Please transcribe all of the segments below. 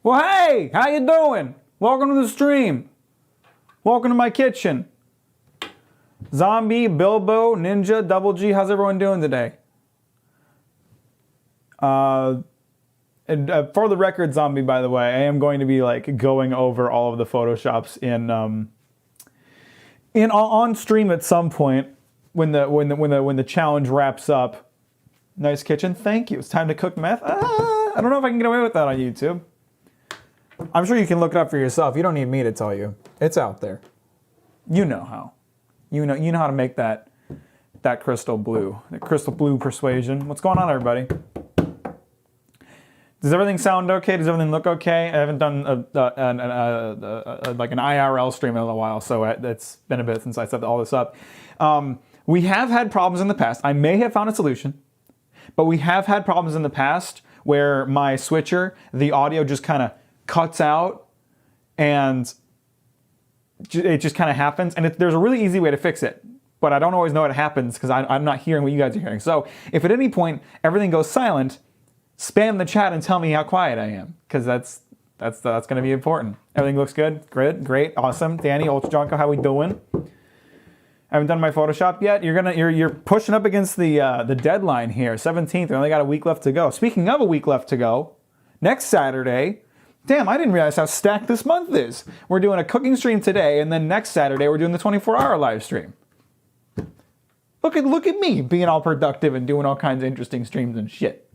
Well, hey, how you doing? Welcome to the stream. Welcome to my kitchen. Zombie, Bilbo, Ninja, Double G, how's everyone doing today? For the record, Zombie, by the way, I am going to be like going over all of the photoshops on stream at some point when the challenge wraps up. Nice kitchen, thank you. It's time to cook meth. I don't know if I can get away with that on YouTube. I'm sure you can look it up for yourself. You don't need me to tell you. It's out there. You know how. You know how to make that crystal blue. The crystal blue persuasion. What's going on, everybody? Does everything sound okay? Does everything look okay? I haven't done like an IRL stream in a while, so it's been a bit since I set all this up. We have had problems in the past. I may have found a solution, but we have had problems in the past where my switcher, the audio just kind of cuts out and it just kind of happens. And there's a really easy way to fix it, but I don't always know what happens because I'm not hearing what you guys are hearing. So if at any point everything goes silent, spam the chat and tell me how quiet I am, because that's going to be important. Everything looks good? Great, awesome. Danny, Ultra Jonko, how we doing? I haven't done my Photoshop yet. You're pushing up against the deadline here, 17th. We only got a week left to go. Speaking of a week left to go, next Saturday, damn, I didn't realize how stacked this month is. We're doing a cooking stream today, and then next Saturday we're doing the 24-hour live stream. Look at me being all productive and doing all kinds of interesting streams and shit.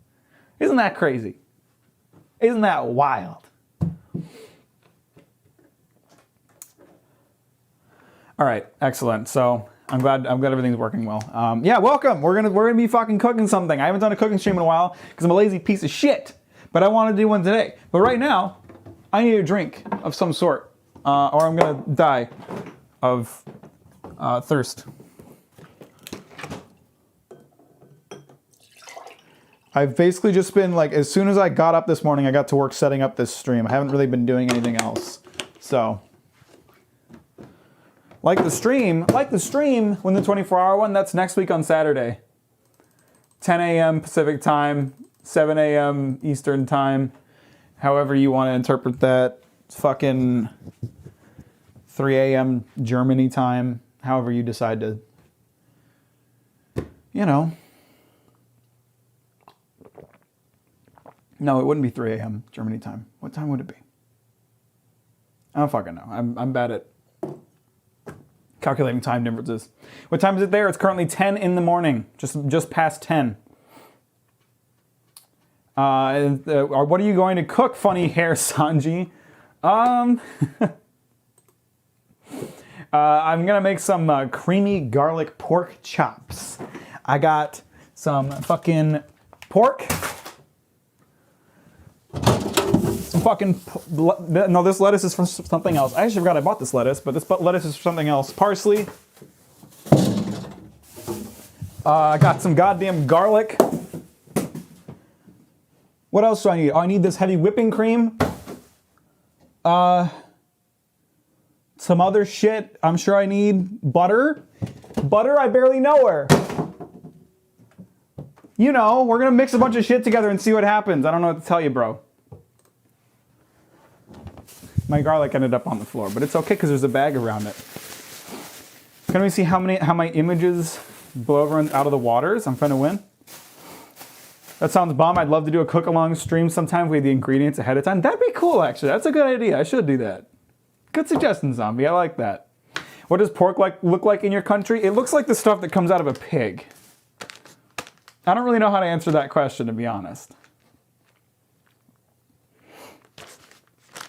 Isn't that crazy? Isn't that wild? All right, excellent. So I'm glad everything's working well. Yeah, welcome. We're gonna be fucking cooking something. I haven't done a cooking stream in a while because I'm a lazy piece of shit. But I want to do one today. But right now, I need a drink of some sort, or I'm gonna die of thirst. I've basically just been like, as soon as I got up this morning, I got to work setting up this stream. I haven't really been doing anything else. So, like the stream, when the 24-hour one, that's next week on Saturday. 10 a.m. Pacific time, 7 a.m. Eastern time, however you want to interpret that. It's fucking 3 a.m. Germany time, however you decide to, you know. No, it wouldn't be 3 a.m. Germany time. What time would it be? I don't fucking know. I'm bad at calculating time differences. What time is it there? It's currently 10 in the morning, just past 10. What are you going to cook, funny hair Sanji? I'm gonna make some creamy garlic pork chops. I got some fucking pork. No, this lettuce is from something else. I actually forgot I bought this lettuce, but this lettuce is from something else. Parsley. I got some goddamn garlic. What else do I need? Oh, I need this heavy whipping cream. Some other shit. I'm sure I need butter. Butter, I barely know her. You know, we're gonna mix a bunch of shit together and see what happens. I don't know what to tell you, bro. My garlic ended up on the floor, but it's okay because there's a bag around it. Can we see how my images blow over out of the waters? I'm trying to win. That sounds bomb. I'd love to do a cook-along stream sometime with the ingredients ahead of time. That'd be cool, actually. That's a good idea. I should do that. Good suggestion, Zombie. I like that. What does pork look like in your country? It looks like the stuff that comes out of a pig. I don't really know how to answer that question, to be honest.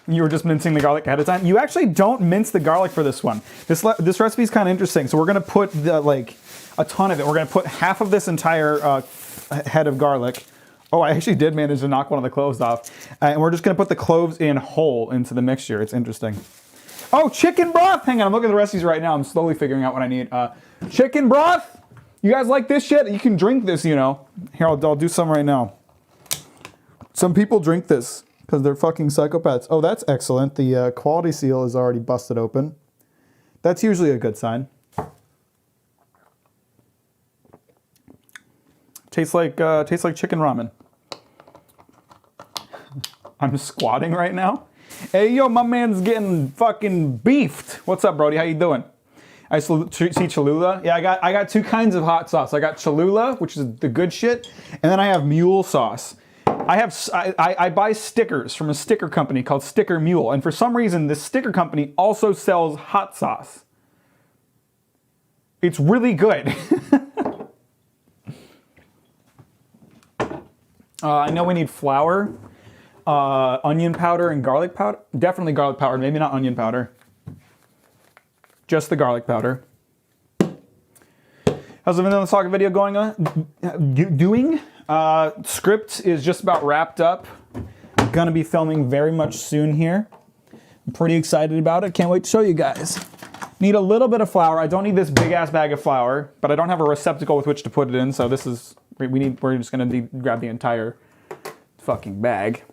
You were just mincing the garlic ahead of time. You actually don't mince the garlic for this one. This recipe is kind of interesting. So we're gonna put a ton of it. We're gonna put half of this entire head of garlic. Oh, I actually did manage to knock one of the cloves off. And we're just gonna put the cloves in whole into the mixture. It's interesting. Oh, chicken broth. Hang on, I'm looking at the recipes right now. I'm slowly figuring out what I need. Chicken broth. You guys like this shit? You can drink this, you know. Here, I'll do some right now. Some people drink this because they're fucking psychopaths. Oh, that's excellent. The quality seal is already busted open. That's usually a good sign. Tastes like chicken ramen. I'm squatting right now. Hey, yo, my man's getting fucking beefed. What's up, Brody? How you doing? I see Cholula. Yeah, I got two kinds of hot sauce. I got Cholula, which is the good shit, and then I have mule sauce. I buy stickers from a sticker company called Sticker Mule, and for some reason, this sticker company also sells hot sauce. It's really good. I know we need flour, onion powder, and garlic powder. Definitely garlic powder, maybe not onion powder. Just the garlic powder. How's the vanilla saga video going on? Doing? Script is just about wrapped up. I'm gonna be filming very much soon here. I'm pretty excited about it. Can't wait to show you guys. Need a little bit of flour. I don't need this big ass bag of flour, but I don't have a receptacle with which to put it in, so this is, we're just gonna grab the entire fucking bag.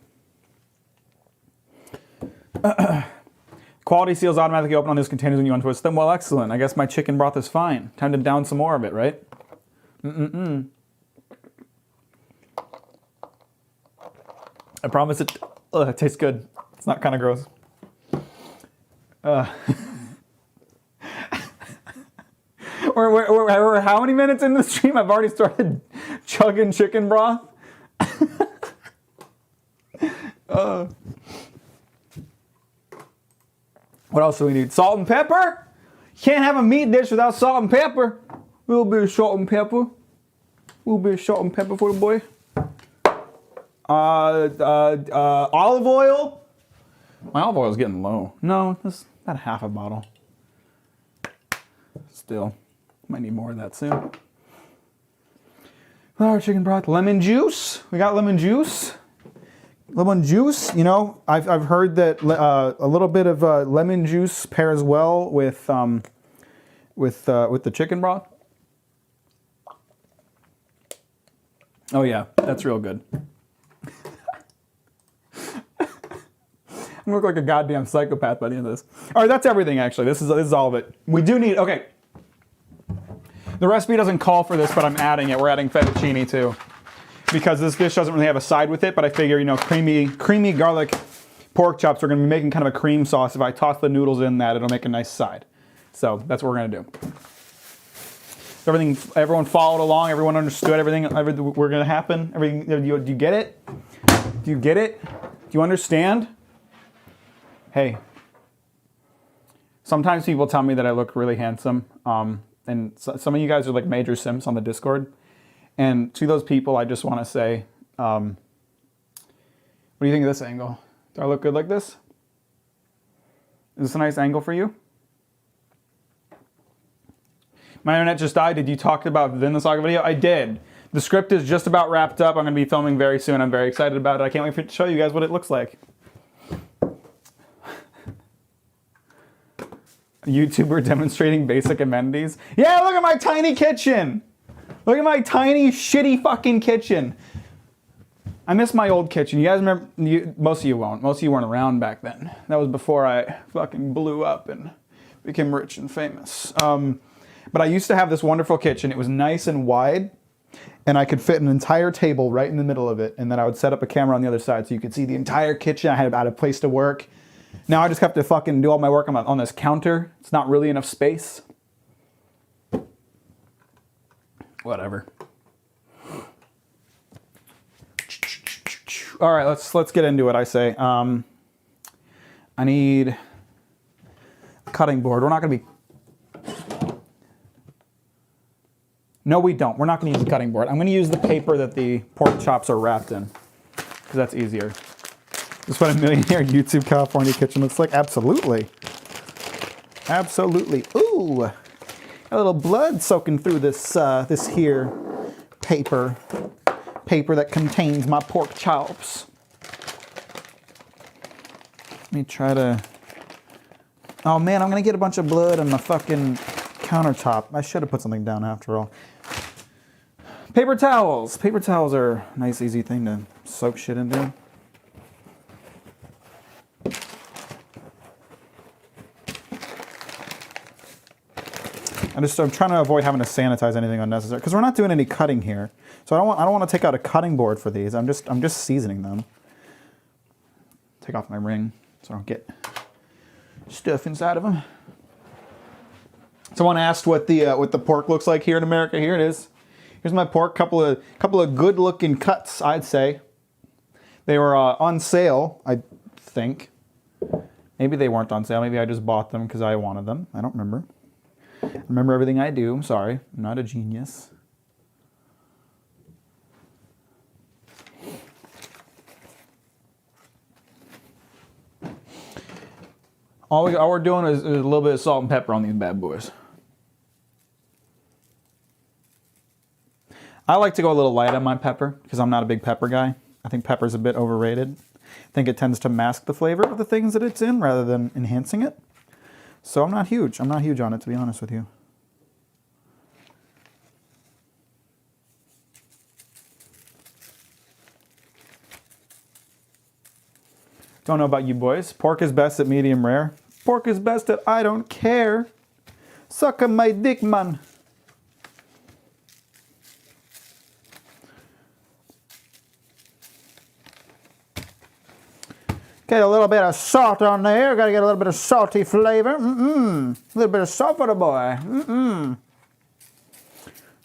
Quality seals automatically open on these containers when you untwist them. Well, excellent. I guess my chicken broth is fine. Time to down some more of it, right? I promise it tastes good. It's not kind of gross. We're how many minutes into the stream? I've already started chugging chicken broth. What else do we need? Salt and pepper? Can't have a meat dish without salt and pepper. A little bit of salt and pepper. A little bit of salt and pepper for the boy. Olive oil. My olive oil is getting low. No, that's about half a bottle. Still, might need more of that soon. Flour, chicken broth, lemon juice. We got lemon juice. Lemon juice, you know, I've heard that a little bit of lemon juice pairs well with the chicken broth. Oh yeah, that's real good. I'm gonna look like a goddamn psychopath by the end of this. All right, that's everything actually. This is all of it. We do need, okay. The recipe doesn't call for this, but I'm adding it. We're adding fettuccine too. Because this dish doesn't really have a side with it, but I figure, you know, creamy garlic pork chops are gonna be making kind of a cream sauce. If I toss the noodles in that, it'll make a nice side. So that's what we're gonna do. Everyone followed along, everyone understood everything we're gonna happen. Do you get it? Do you get it? Do you understand? Hey, sometimes people tell me that I look really handsome, and some of you guys are like major simps on the Discord. And to those people, I just want to say, what do you think of this angle? Do I look good like this? Is this a nice angle for you? My internet just died. Did you talk about the Saga video? I did. The script is just about wrapped up. I'm going to be filming very soon. I'm very excited about it. I can't wait to show you guys what it looks like. A YouTuber demonstrating basic amenities. Yeah, look at my tiny kitchen. Look at my tiny, shitty fucking kitchen. I miss my old kitchen. You guys remember? Most of you won't. Most of you weren't around back then. That was before I fucking blew up and became rich and famous. But I used to have this wonderful kitchen. It was nice and wide, and I could fit an entire table right in the middle of it, and then I would set up a camera on the other side so you could see the entire kitchen. I had a place to work. Now I just have to fucking do all my work on this counter. It's not really enough space. Whatever. All right, let's get into it. I say, I need a cutting board. We're not gonna be. No, we don't. We're not gonna use the cutting board. I'm gonna use the paper that the pork chops are wrapped in, because that's easier. This is what a millionaire YouTube California kitchen looks like. Absolutely. Absolutely. Ooh. A little blood soaking through this this here paper that contains my pork chops. Let me try to. Oh man, I'm gonna get a bunch of blood on the fucking countertop. I should have put something down after all. Paper towels. Paper towels are a nice, easy thing to soak shit into. I'm trying to avoid having to sanitize anything unnecessary because we're not doing any cutting here. So I don't want to take out a cutting board for these. I'm just seasoning them. Take off my ring so I don't get stuff inside of them. Someone asked what the pork looks like here in America. Here it is. Here's my pork. Couple of good looking cuts, I'd say. They were on sale, I think. Maybe they weren't on sale. Maybe I just bought them because I wanted them. I don't remember. I remember everything I do. I'm sorry. I'm not a genius. All we're doing is a little bit of salt and pepper on these bad boys. I like to go a little light on my pepper because I'm not a big pepper guy. I think pepper's a bit overrated. I think it tends to mask the flavor of the things that it's in rather than enhancing it. So I'm not huge. I'm not huge on it, to be honest with you. Don't know about you boys. Pork is best at medium rare. Pork is best at I don't care. Suck on my dick, man. Get a little bit of salt on there. Got to get a little bit of salty flavor. A little bit of salt for the boy.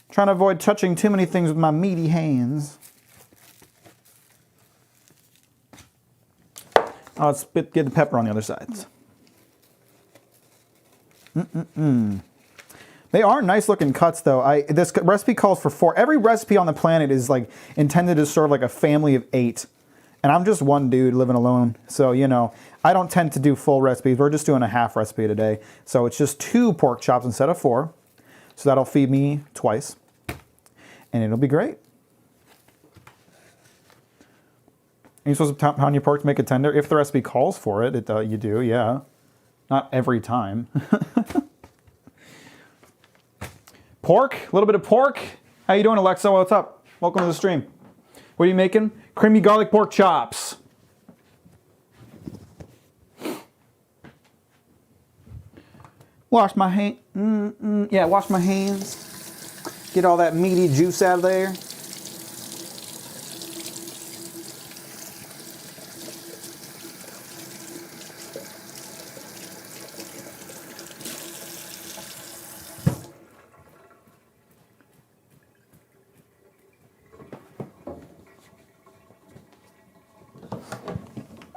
Trying to avoid touching too many things with my meaty hands. Oh, let's get the pepper on the other sides. They are nice looking cuts though. This recipe calls for 4. Every recipe on the planet is like intended to serve like a family of 8. And I'm just one dude living alone. So, you know, I don't tend to do full recipes. We're just doing a half recipe today. So it's just 2 pork chops instead of 4. So that'll feed me twice. And it'll be great. Are you supposed to pound your pork to make it tender? If the recipe calls for it, you do, yeah. Not every time. Pork, a little bit of pork. How you doing, Alexa? What's up? Welcome to the stream. What are you making? Creamy garlic pork chops. Wash my hand. Yeah, wash my hands. Get all that meaty juice out of there.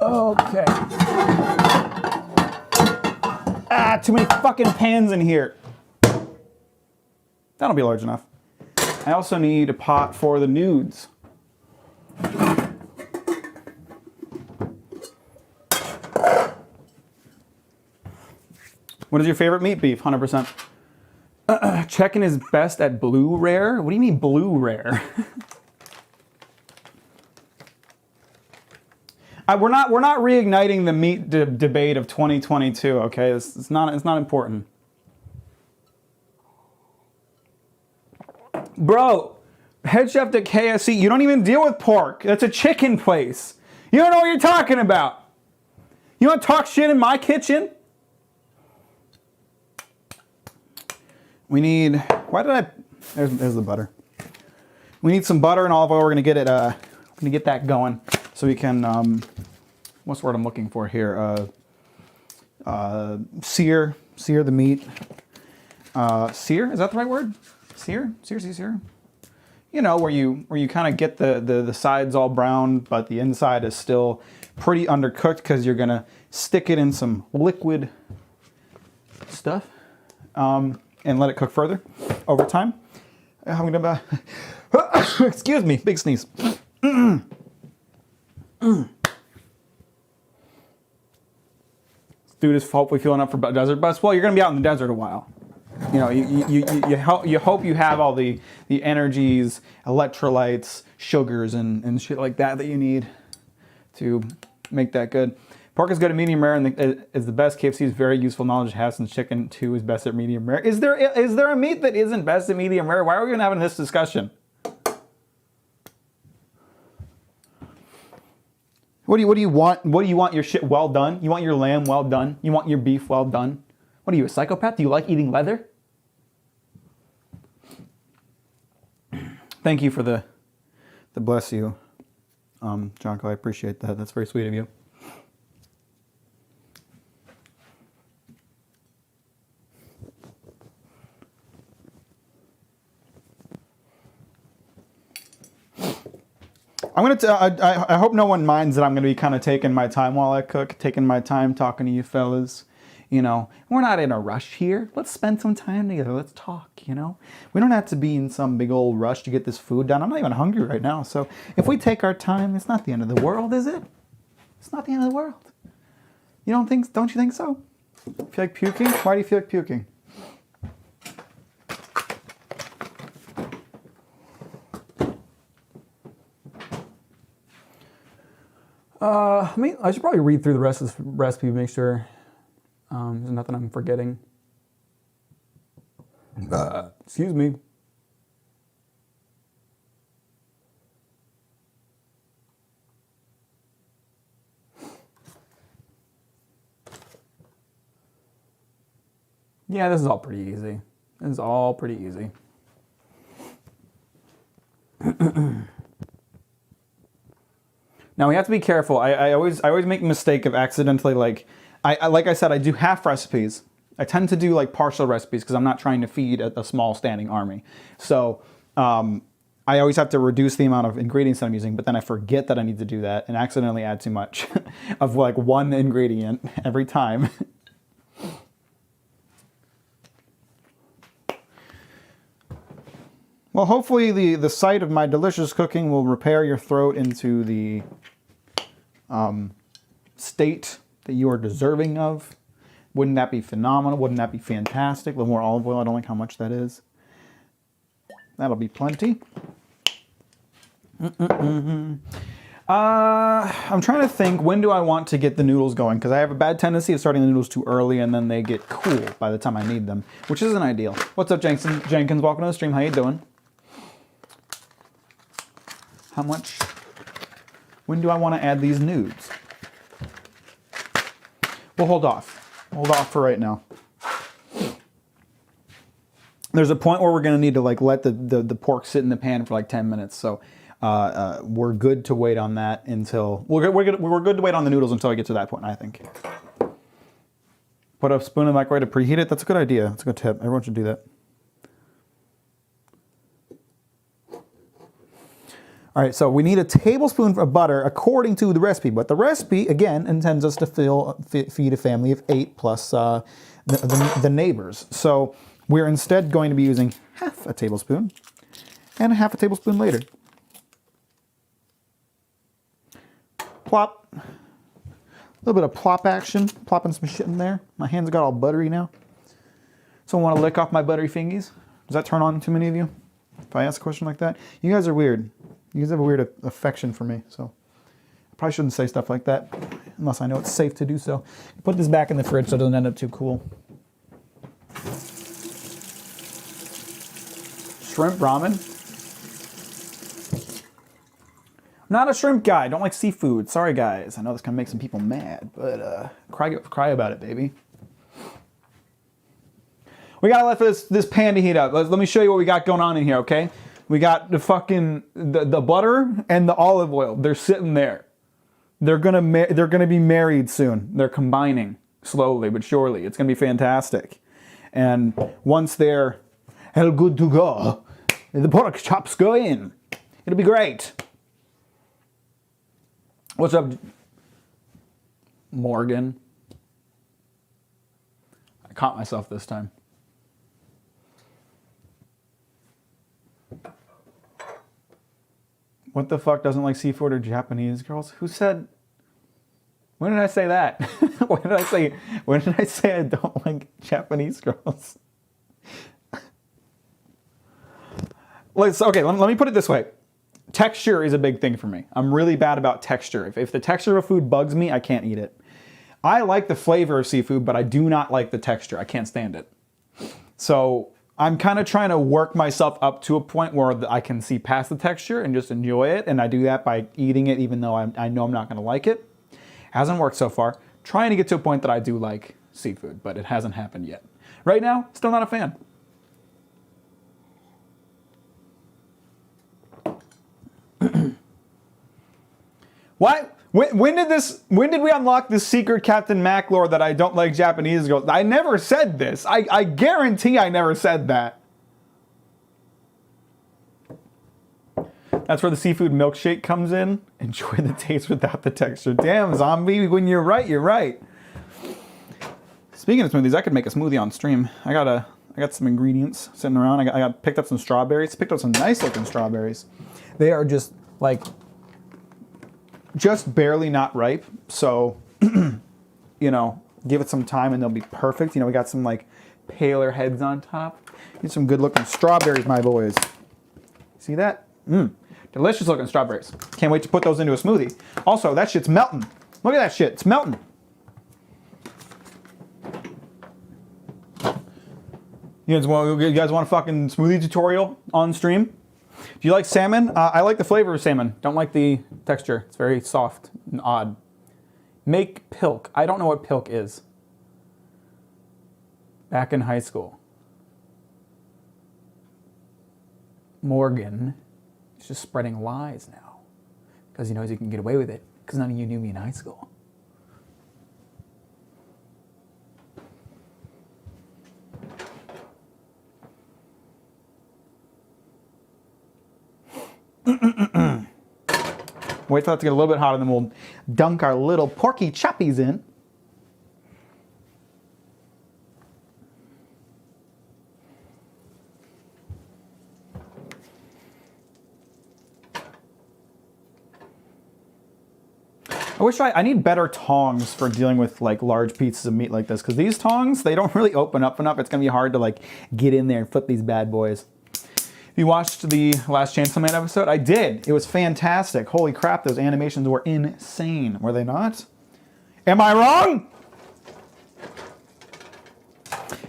Okay. Ah, too many fucking pans in here. That'll be large enough. I also need a pot for the nudes. What is your favorite meat beef? 100%. Chicken is best at blue rare? What do you mean blue rare? We're not reigniting the meat debate of 2022, okay? It's not important. Bro, head chef at KFC, you don't even deal with pork. That's a chicken place. You don't know what you're talking about. You want to talk shit in my kitchen? We need, there's the butter. We need some butter and olive oil. We're gonna get that going so we can, what's the word I'm looking for here? Sear the meat. Sear, is that the right word? Sear. You know, where you kind of get the sides all brown, but the inside is still pretty undercooked because you're gonna stick it in some liquid stuff and let it cook further over time. I'm gonna, excuse me, big sneeze. Dude is hopefully feeling up for desert bus. Well, you're gonna be out in the desert a while. You know, you hope you have all the energies, electrolytes, sugars, and shit like that you need to make that good. Pork is good at medium rare and is the best. KFC is very useful knowledge to have since chicken too is best at medium rare. Is there a meat that isn't best at medium rare? Why are we even having this discussion? What do you want? What do you want your shit well done? You want your lamb well done? You want your beef well done? What are you, a psychopath? Do you like eating leather? Thank you for the bless you, Jonko. I appreciate that. That's very sweet of you. I'm gonna. I hope no one minds that I'm gonna be kind of taking my time while I cook, taking my time talking to you fellas. You know, we're not in a rush here. Let's spend some time together. Let's talk. You know, we don't have to be in some big old rush to get this food done. I'm not even hungry right now. So if we take our time, it's not the end of the world, is it? It's not the end of the world. You don't think? Don't you think so? Feel like puking? Why do you feel like puking? I should probably read through the rest of this recipe to make sure there's nothing I'm forgetting. Excuse me. Yeah, this is all pretty easy. This is all pretty easy. Now we have to be careful. I always make a mistake of accidentally like I said, I do half recipes. I tend to do like partial recipes because I'm not trying to feed a small standing army. So I always have to reduce the amount of ingredients that I'm using, but then I forget that I need to do that and accidentally add too much of like one ingredient every time. Well, hopefully the sight of my delicious cooking will repair your throat into the state that you are deserving of. Wouldn't that be phenomenal? Wouldn't that be fantastic? A little more olive oil. I don't like how much that is. That'll be plenty. I'm trying to think, when do I want to get the noodles going? Because I have a bad tendency of starting the noodles too early and then they get cool by the time I need them, which isn't ideal. What's up, Jenkins? Welcome to the stream. How you doing? How much? When do I want to add these nudes? We'll hold off. Hold off for right now. There's a point where we're going to need to like let the pork sit in the pan for like 10 minutes. So we're good to wait on that until we're good to wait on the noodles until I get to that point, I think. Put a spoon in the microwave to preheat it. That's a good idea. That's a good tip. Everyone should do that. All right, so we need a tablespoon of butter according to the recipe, but the recipe, again, intends us to feed a family of 8 plus the neighbors. So we're instead going to be using half a tablespoon and half a tablespoon later. Plop. A little bit of plop action, plopping some shit in there. My hands got all buttery now. Someone want to lick off my buttery fingies? Does that turn on too many of you? If I ask a question like that? You guys are weird. You guys have a weird affection for me, so I probably shouldn't say stuff like that unless I know it's safe to do so. Put this back in the fridge so it doesn't end up too cool. Shrimp ramen? I'm not a shrimp guy. I don't like seafood. Sorry, guys. I know this can make some people mad, but cry about it, baby. We gotta let this pan to heat up. Let me show you what we got going on in here, okay? We got the fucking the butter and the olive oil. They're sitting there. They're gonna be married soon. They're combining slowly but surely. It's gonna be fantastic. And once they're all good to go, the pork chops go in. It'll be great. What's up, Morgan? I caught myself this time. What the fuck doesn't like seafood or Japanese girls? Who said? When did I say that? When did I say I don't like Japanese girls? Okay, let me put it this way. Texture is a big thing for me. I'm really bad about texture. If the texture of food bugs me, I can't eat it. I like the flavor of seafood, but I do not like the texture. I can't stand it. So I'm kind of trying to work myself up to a point where I can see past the texture and just enjoy it. And I do that by eating it even though I know I'm not going to like it. Hasn't worked so far. Trying to get to a point that I do like seafood, but it hasn't happened yet. Right now, still not a fan. Why? When did we unlock this secret Captain Mack lore that I don't like Japanese girls? I never said this. I guarantee I never said that. That's where the seafood milkshake comes in. Enjoy the taste without the texture. Damn, zombie, when you're right, you're right. Speaking of smoothies, I could make a smoothie on stream. I got some ingredients sitting around. I got picked up some strawberries. Picked up some nice looking strawberries. They are just like, just barely not ripe. So, you know, give it some time and they'll be perfect. You know, we got some like paler heads on top. Get some good looking strawberries, my boys. See that? Delicious looking strawberries. Can't wait to put those into a smoothie. Also, that shit's melting. Look at that shit, it's melting. You guys want a fucking smoothie tutorial on stream? Do you like salmon? I like the flavor of salmon. Don't like the texture. It's very soft and odd. Make pilk. I don't know what pilk is. Back in high school. Morgan is just spreading lies now because he knows he can get away with it because none of you knew me in high school. Wait for that to get a little bit hotter, then we'll dunk our little porky choppies in. I need better tongs for dealing with like large pieces of meat like this, because these tongs, they don't really open up enough. It's gonna be hard to like get in there and flip these bad boys. If you watched the last Chainsaw Man episode, I did. It was fantastic. Holy crap, those animations were insane. Were they not? Am I wrong?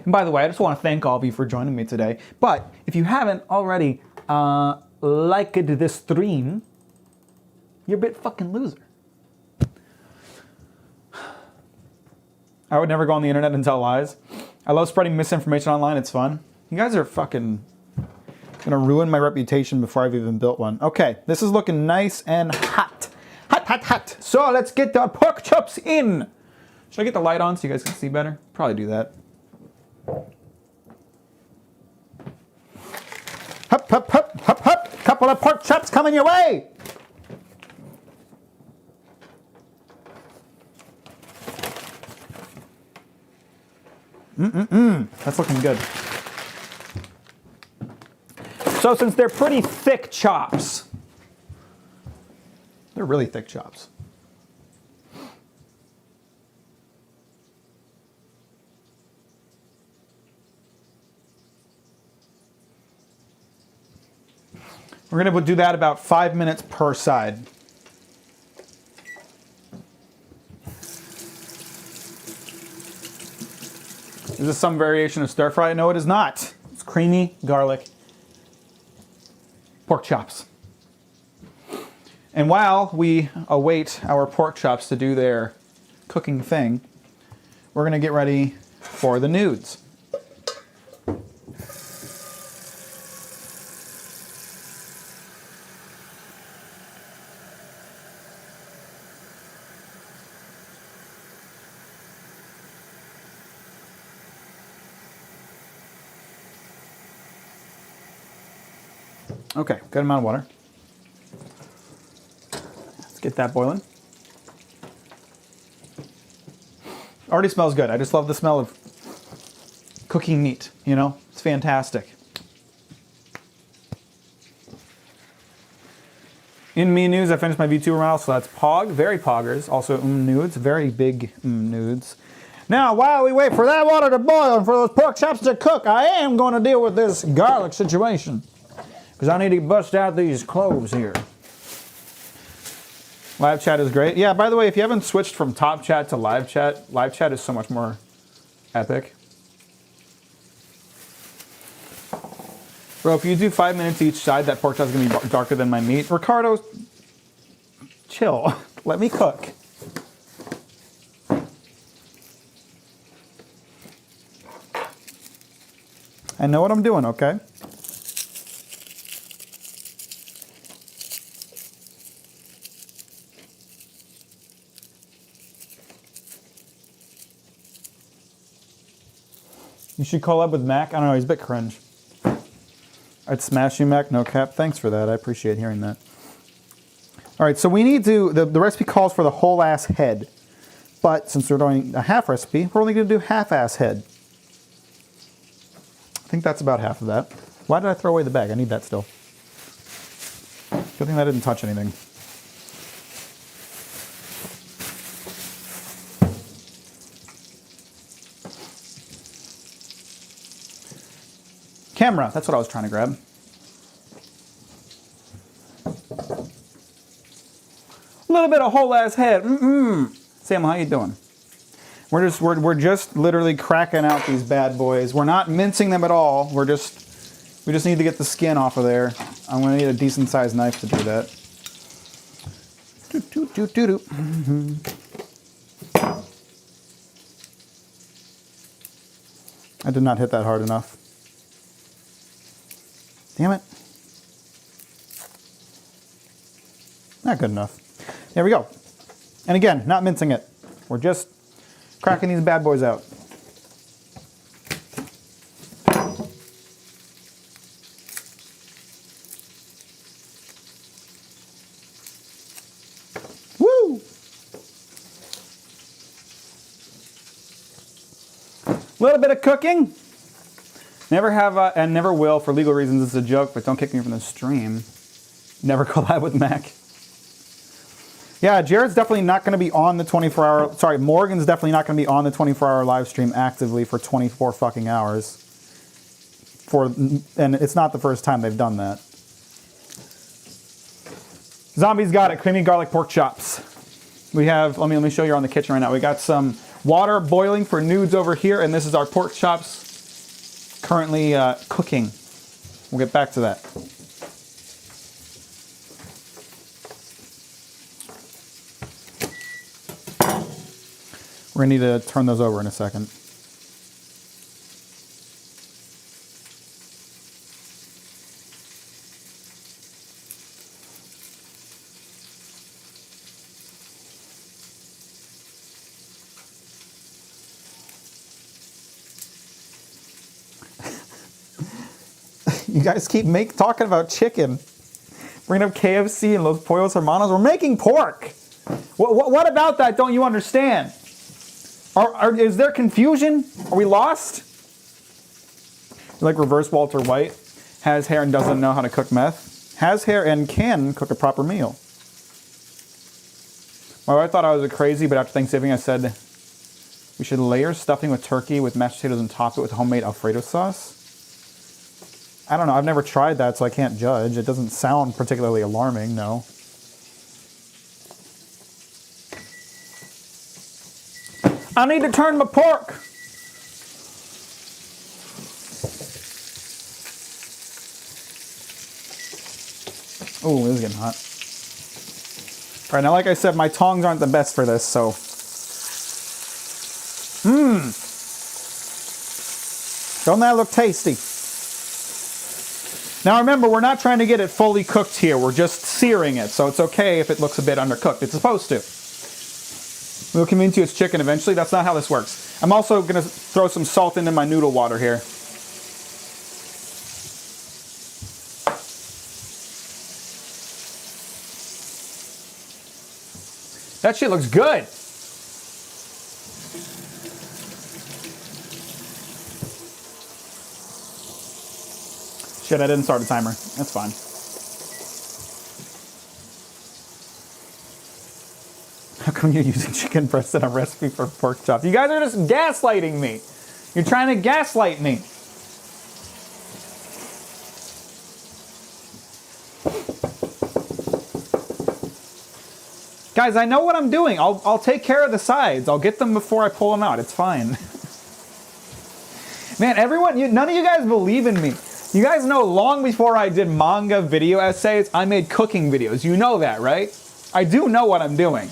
And by the way, I just want to thank all of you for joining me today. But if you haven't already liked this stream, you're a bit fucking loser. I would never go on the internet and tell lies. I love spreading misinformation online. It's fun. You guys are fucking gonna ruin my reputation before I've even built one. Okay, this is looking nice and hot. Hot, hot, hot. So let's get the pork chops in. Should I get the light on so you guys can see better? Probably do that. Hup, hup, hup, hup, hup. Couple of pork chops coming your way. That's looking good. So since they're pretty thick chops, they're really thick chops. We're going to do that about 5 minutes per side. Is this some variation of stir fry? No, it is not. It's creamy garlic pork chops. And while we await our pork chops to do their cooking thing, we're going to get ready for the nudes. Okay, good amount of water. Let's get that boiling. Already smells good. I just love the smell of cooking meat, you know? It's fantastic. In me nudes, I finished my VTuber model, so that's Pog, very poggers. Also nudes, very big nudes. Now, while we wait for that water to boil and for those pork chops to cook, I am going to deal with this garlic situation. Because I need to bust out these cloves here. Live chat is great. Yeah, by the way, if you haven't switched from top chat to live chat is so much more epic. Bro, if you do 5 minutes each side, that pork chop is going to be darker than my meat. Ricardo, chill. Let me cook. I know what I'm doing, okay? You should collab with Mack. I don't know, he's a bit cringe. I'd smash you, Mack. No cap. Thanks for that. I appreciate hearing that. All right, so we need to, the recipe calls for the whole ass head. But since we're doing a half recipe, we're only going to do half-ass head. I think that's about half of that. Why did I throw away the bag? I need that still. Good thing that didn't touch anything. Camera, that's what I was trying to grab. A little bit of whole ass head. Sam, how you doing? We're just literally cracking out these bad boys. We're not mincing them at all. We just need to get the skin off of there. I'm gonna need a decent sized knife to do that. I did not hit that hard enough. Damn it. Not good enough. There we go. And again, not mincing it. We're just cracking these bad boys out. Woo! A little bit of cooking. Never have and never will for legal reasons. It's a joke, but don't kick me from the stream. Never collab with Mack. Yeah, Jared's definitely not going to be on the 24-hour... Sorry, Morgan's definitely not going to be on the 24-hour live stream actively for 24 fucking hours. And it's not the first time they've done that. Zombie's got it. Creamy garlic pork chops. We have... Let me show you on the kitchen right now. We got some water boiling for nudes over here, and this is our pork chops currently cooking. We'll get back to that. We're going to need to turn those over in a second. You guys keep talking about chicken. Bringing up KFC and Los Pollos Hermanos. We're making pork. What about that don't you understand? Is there confusion? Are we lost? You're like reverse Walter White. Has hair and doesn't know how to cook meth. Has hair and can cook a proper meal. My wife thought I was crazy, but after Thanksgiving I said we should layer stuffing with turkey with mashed potatoes and top it with homemade Alfredo sauce. I don't know. I've never tried that, so I can't judge. It doesn't sound particularly alarming, no. I need to turn my pork. Oh, this is getting hot. All right, now like I said, my tongs aren't the best for this, so. Don't that look tasty? Now remember, we're not trying to get it fully cooked here. We're just searing it, so it's okay if it looks a bit undercooked. It's supposed to. We'll convince you it's chicken eventually. That's not how this works. I'm also going to throw some salt into my noodle water here. That shit looks good. Shit, I didn't start a timer. That's fine. How come you're using chicken breast in a recipe for pork chops? You guys are just gaslighting me. You're trying to gaslight me. Guys, I know what I'm doing. I'll take care of the sides. I'll get them before I pull them out. It's fine. Man, everyone, none of you guys believe in me. You guys know long before I did manga video essays, I made cooking videos. You know that, right? I do know what I'm doing.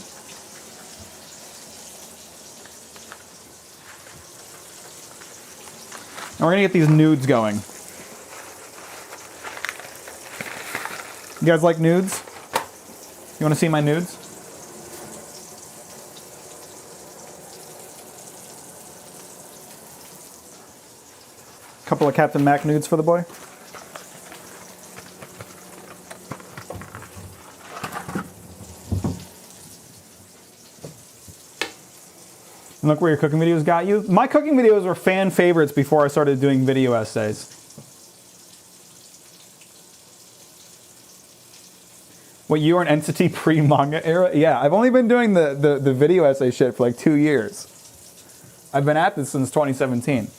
And we're gonna get these nudes going. You guys like nudes? You wanna see my nudes? Couple of Captain Mack nudes for the boy. Look where your cooking videos got you. My cooking videos were fan favorites before I started doing video essays. What, you were an entity pre-manga era? Yeah, I've only been doing the video essay shit for like 2 years. I've been at this since 2017.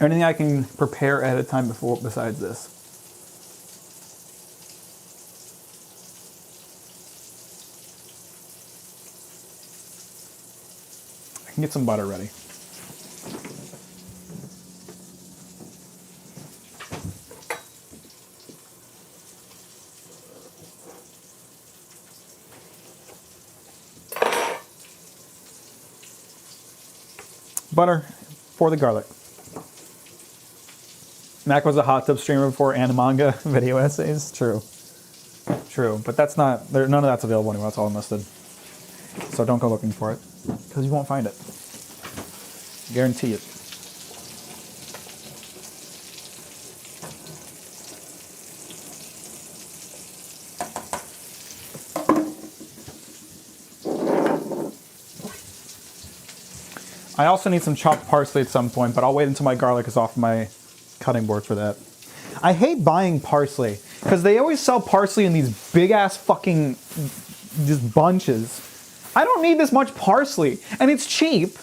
Anything I can prepare ahead of time before besides this? I can get some butter ready. Butter for the garlic. Mack was a hot tub streamer before manga video essays. True. True. But that's not, none of that's available anymore. That's all unlisted. So don't go looking for it, because you won't find it. Guarantee it. I also need some chopped parsley at some point, but I'll wait until my garlic is off my cutting board for that. I hate buying parsley because they always sell parsley in these big ass fucking just bunches. I don't need this much parsley, and it's cheap.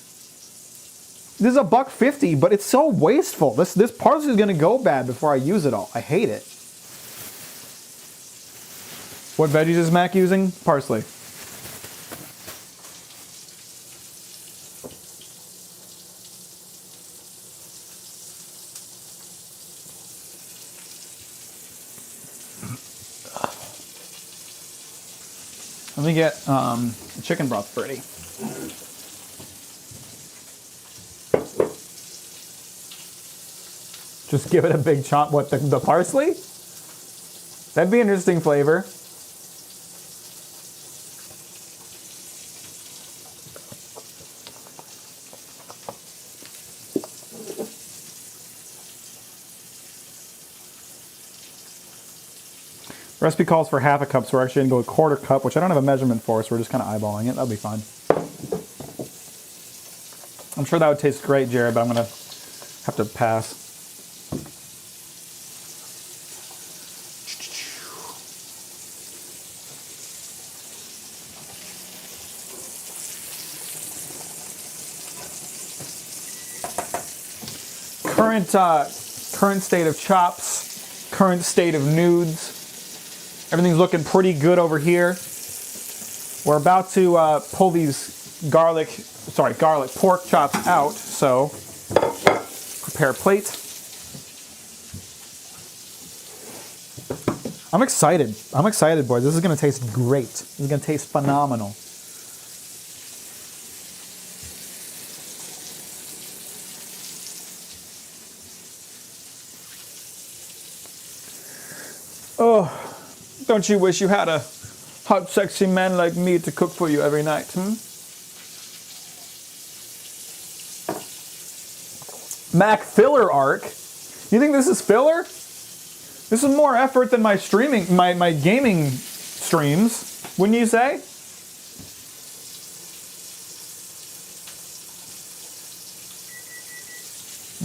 This is $1.50, but it's so wasteful. This parsley is gonna go bad before I use it all. I hate it. What veggies is Mac using? Parsley. Let me get chicken broth ready. Just give it a big chomp. What, the parsley? That'd be an interesting flavor. The recipe calls for half a cup, so we're actually going to go a 1/4 cup, which I don't have a measurement for, so we're just kind of eyeballing it. That'll be fine. I'm sure that would taste great, Jared, but I'm going to have to pass. Current state of chops, current state of nudes. Everything's looking pretty good over here. We're about to pull these garlic pork chops out, so prepare a plate. I'm excited. I'm excited, boys. This is gonna taste great. This is gonna taste phenomenal. Oh. Don't you wish you had a hot, sexy man like me to cook for you every night, Mac filler arc? You think this is filler? This is more effort than my streaming, my gaming streams, wouldn't you say?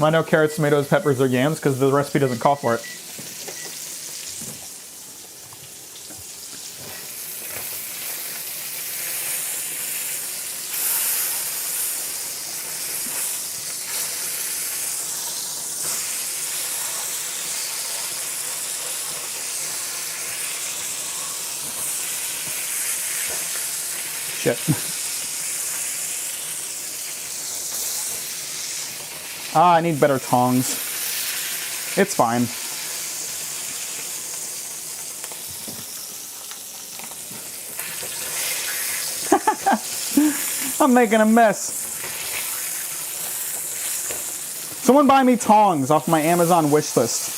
I know carrots, tomatoes, peppers, or yams because the recipe doesn't call for it. Shit. I need better tongs. It's fine. I'm making a mess. Someone buy me tongs off my Amazon wish list.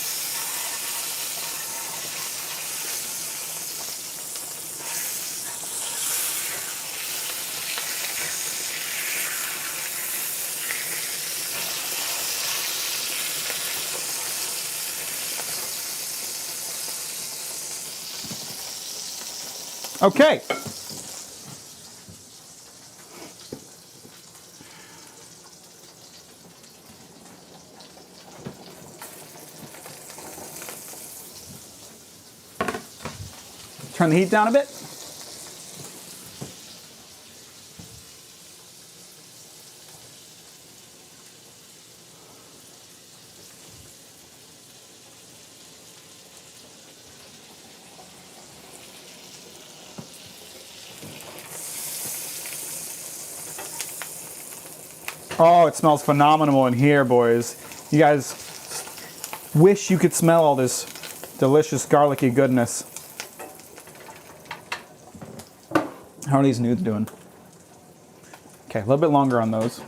Okay. Turn the heat down a bit. Oh, it smells phenomenal in here, boys. You guys wish you could smell all this delicious garlicky goodness. How are these nudes doing? Okay, a little bit longer on those.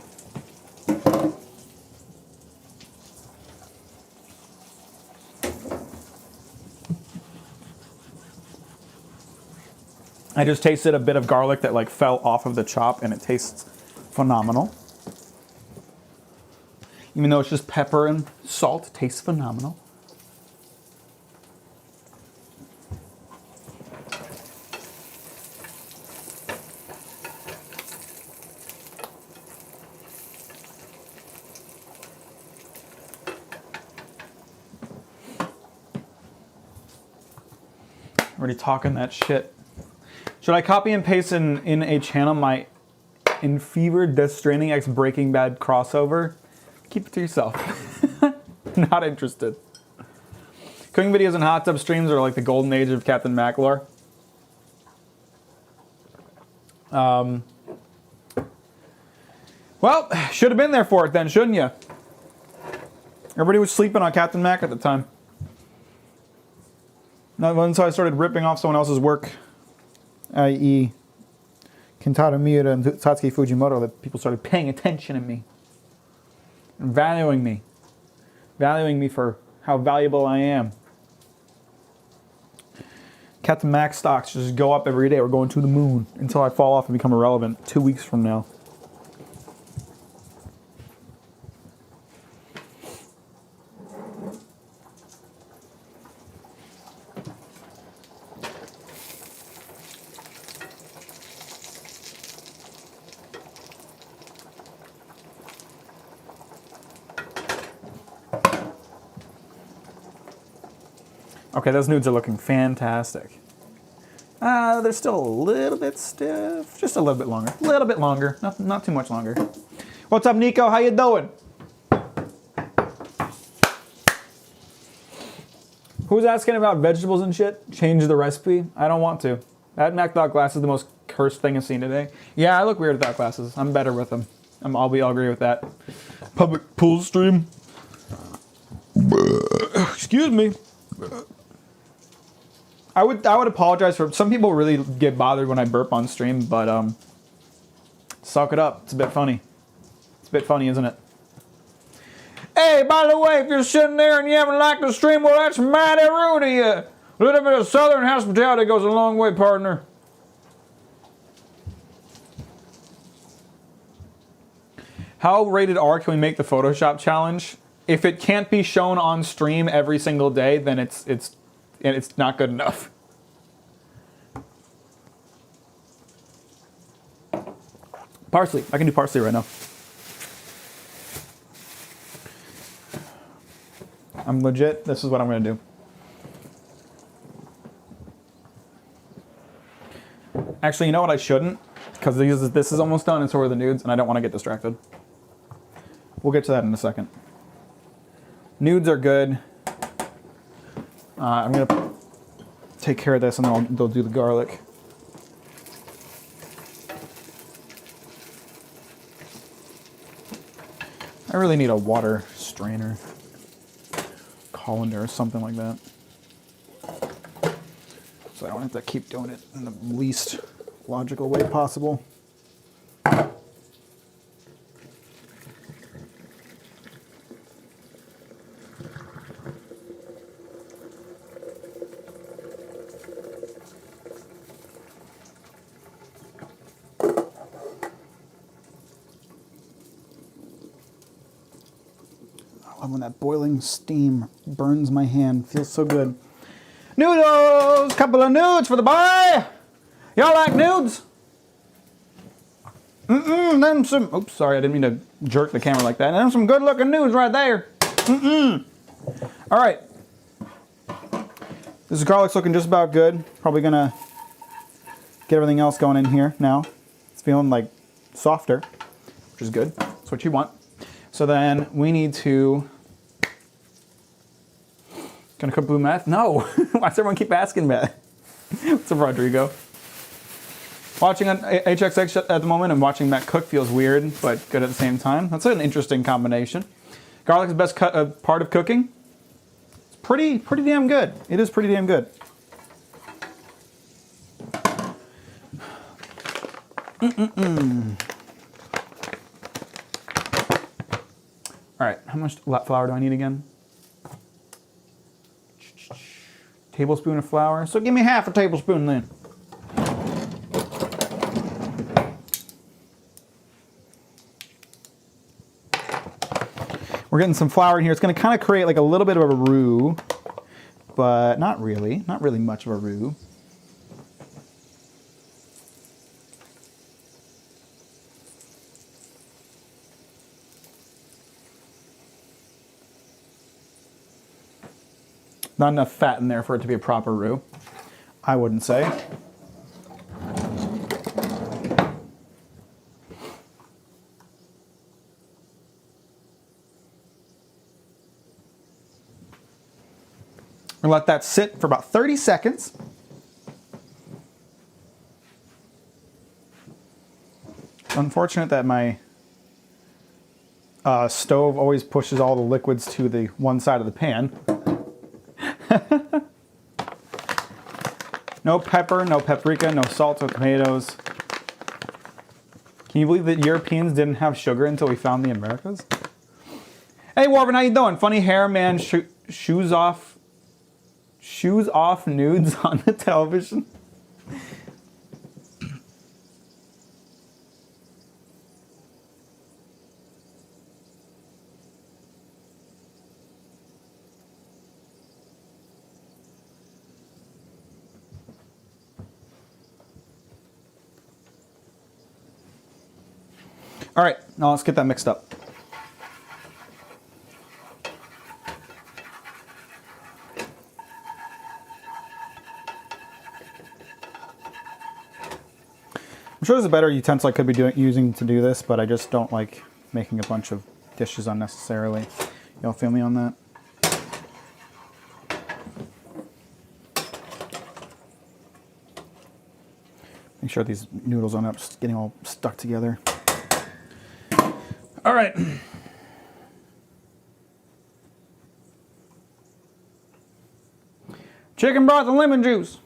I just tasted a bit of garlic that like fell off of the chop and it tastes phenomenal. Even though it's just pepper and salt, it tastes phenomenal. Already talking that shit. Should I copy and paste in a channel my Enfevered Death Stranding X Breaking Bad crossover? Keep it to yourself. Not interested. Cooking videos and hot tub streams are like the golden age of Captain Mack lore. Well, should have been there for it then, shouldn't you? Everybody was sleeping on Captain Mack at the time. Not once I started ripping off someone else's work, i.e. Kentaro Miura and Satsuki Fujimoto, that people started paying attention to me. And valuing me. Valuing me for how valuable I am. Captain Mack stocks just go up every day. We're going to the moon until I fall off and become irrelevant 2 weeks from now. Okay, those nudes are looking fantastic. They're still a little bit stiff. Just a little bit longer. A little bit longer. Not too much longer. What's up, Nico? How you doing? Who's asking about vegetables and shit? Change the recipe? I don't want to. That Mac without glasses is the most cursed thing I've seen today. Yeah, I look weird without glasses. I'm better with them. I'll agree with that. Public pool stream. Excuse me. I would apologize for some people really get bothered when I burp on stream, but suck it up. It's a bit funny. It's a bit funny, isn't it? Hey, by the way, if you're sitting there and you haven't liked the stream, well, that's mighty rude of you. A little bit of southern hospitality goes a long way, partner. How rated R can we make the Photoshop challenge? If it can't be shown on stream every single day, then it's not good enough. Parsley. I can do parsley right now. I'm legit. This is what I'm going to do. Actually, you know what I shouldn't? Because this is almost done and so are the nudes, and I don't want to get distracted. We'll get to that in a second. Nudes are good. I'm going to take care of this and then they'll do the garlic. I really need a water strainer, colander or something like that. So I don't have to keep doing it in the least logical way possible. When that boiling steam burns my hand, feels so good. Noodles! Couple of nudes for the boy! Y'all like nudes? Them some, oops, sorry, I didn't mean to jerk the camera like that. Them some good looking nudes right there. All right. This garlic's looking just about good. Probably gonna get everything else going in here now. It's feeling like softer, which is good. That's what you want. So then we need to, gonna cook blue meth? No, why does everyone keep asking that? What's up, Rodrigo? Watching on HXX at the moment and watching Mack cook feels weird, but good at the same time. That's an interesting combination. Garlic's the best part of cooking. It's pretty damn good. It is pretty damn good. All right, how much flour do I need again? Tablespoon of flour. So give me half a tablespoon then. We're getting some flour in here. It's going to kind of create like a little bit of a roux, but not really much of a roux. Not enough fat in there for it to be a proper roux, I wouldn't say. We're gonna let that sit for about 30 seconds. Unfortunate that my stove always pushes all the liquids to the one side of the pan. No pepper, no paprika, no salt, no tomatoes. Can you believe that Europeans didn't have sugar until we found the Americas? Hey Warvin, how you doing? Funny hair man, shoes off nudes on the television. All right, now let's get that mixed up. I'm sure there's a better utensil I could be using to do this, but I just don't like making a bunch of dishes unnecessarily. Y'all feel me on that? Make sure these noodles aren't just getting all stuck together. All right. Chicken broth and lemon juice.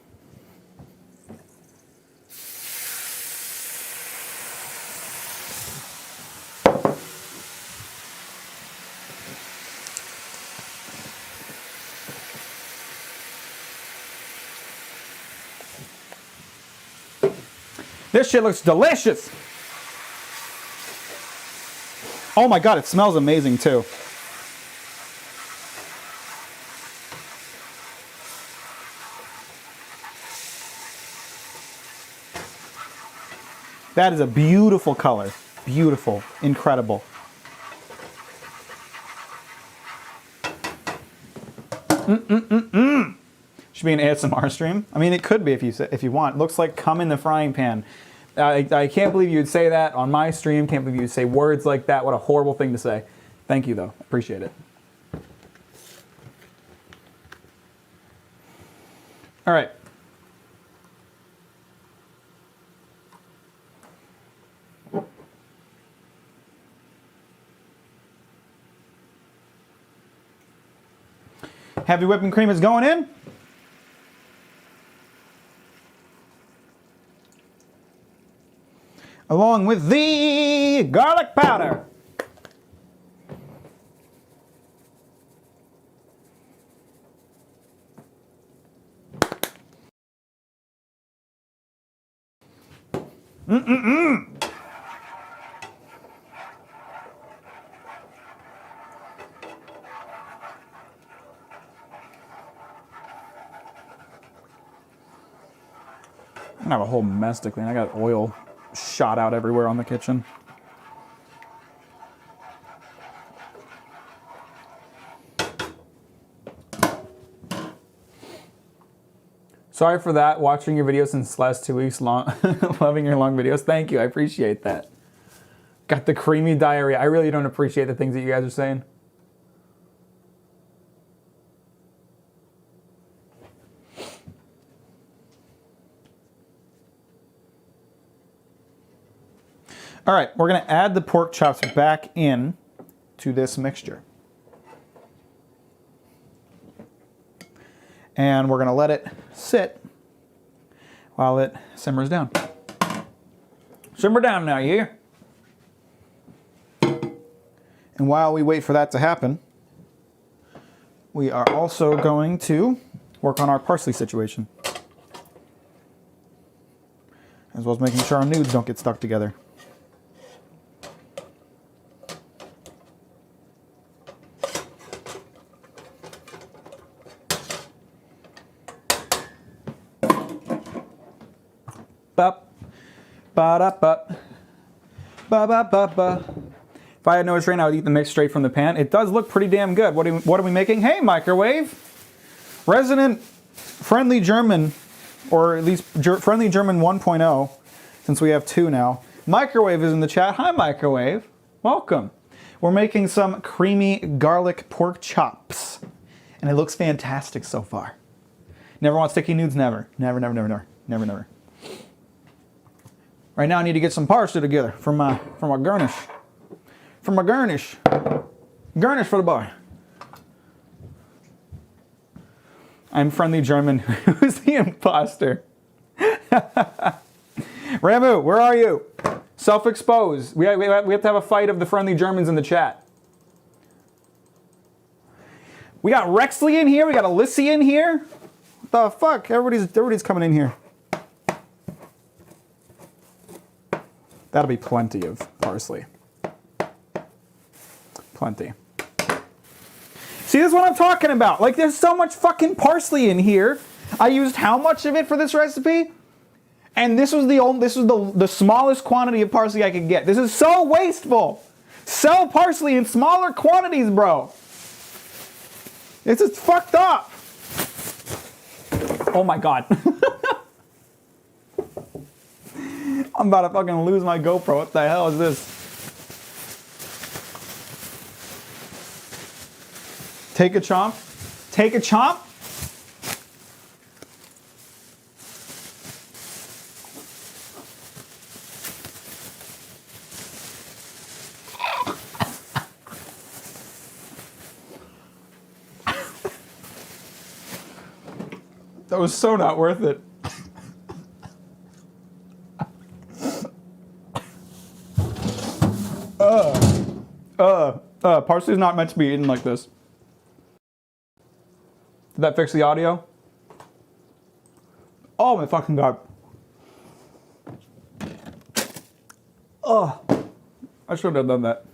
This shit looks delicious. Oh my God, it smells amazing too. That is a beautiful color. Beautiful, incredible. Should be an ASMR stream. I mean, it could be if you want. It looks like cum in the frying pan. I can't believe you'd say that on my stream. Can't believe you'd say words like that. What a horrible thing to say. Thank you, though. Appreciate it. All right. Heavy whipping cream is going in. Along with the garlic powder. I'm have a whole mess to clean. I got oil shot out everywhere on the kitchen. Sorry for that, watching your videos since the last 2 weeks, loving your long videos. Thank you, I appreciate that. Got the creamy diarrhea. I really don't appreciate the things that you guys are saying. All right, we're gonna add the pork chops back in to this mixture. And we're gonna let it sit while it simmers down. Simmer down now, you hear? And while we wait for that to happen, we are also going to work on our parsley situation, as well as making sure our nudes don't get stuck together. Bop, ba da ba, ba ba ba ba. If I had no restraint, I would eat the mix straight from the pan. It does look pretty damn good. What are we making? Hey, microwave, resident friendly German, or at least friendly German 1.0, since we have 2 now. Microwave is in the chat. Hi, microwave. Welcome. We're making some creamy garlic pork chops, and it looks fantastic so far. Never want sticky nudes. Never. Never, never, never, never, never, never. Right now I need to get some parsley together for my garnish. For my garnish. Garnish for the boy. I'm friendly German. Who's the imposter? Ramu, where are you? Self-expose. We have to have a fight of the friendly Germans in the chat. We got Rexley in here. We got Alyssa in here. What the fuck? Everybody's coming in here. That'll be plenty of parsley. Plenty. See, this is what I'm talking about. Like, there's so much fucking parsley in here. I used how much of it for this recipe? And this was the smallest quantity of parsley I could get. This is so wasteful. Sell parsley in smaller quantities, bro. This is fucked up. Oh my God. I'm about to fucking lose my GoPro. What the hell is this? Take a chomp. Take a chomp. That was so not worth it. Parsley's not meant to be eaten like this. Did that fix the audio? Oh my fucking God. I should have done that.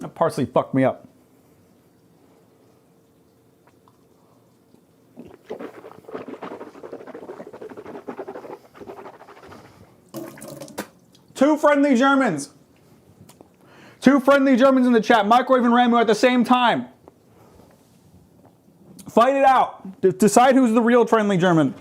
That parsley fucked me up. Two friendly Germans. Two friendly Germans in the chat. Microwave and Ramu at the same time. Fight it out. Decide who's the real friendly German.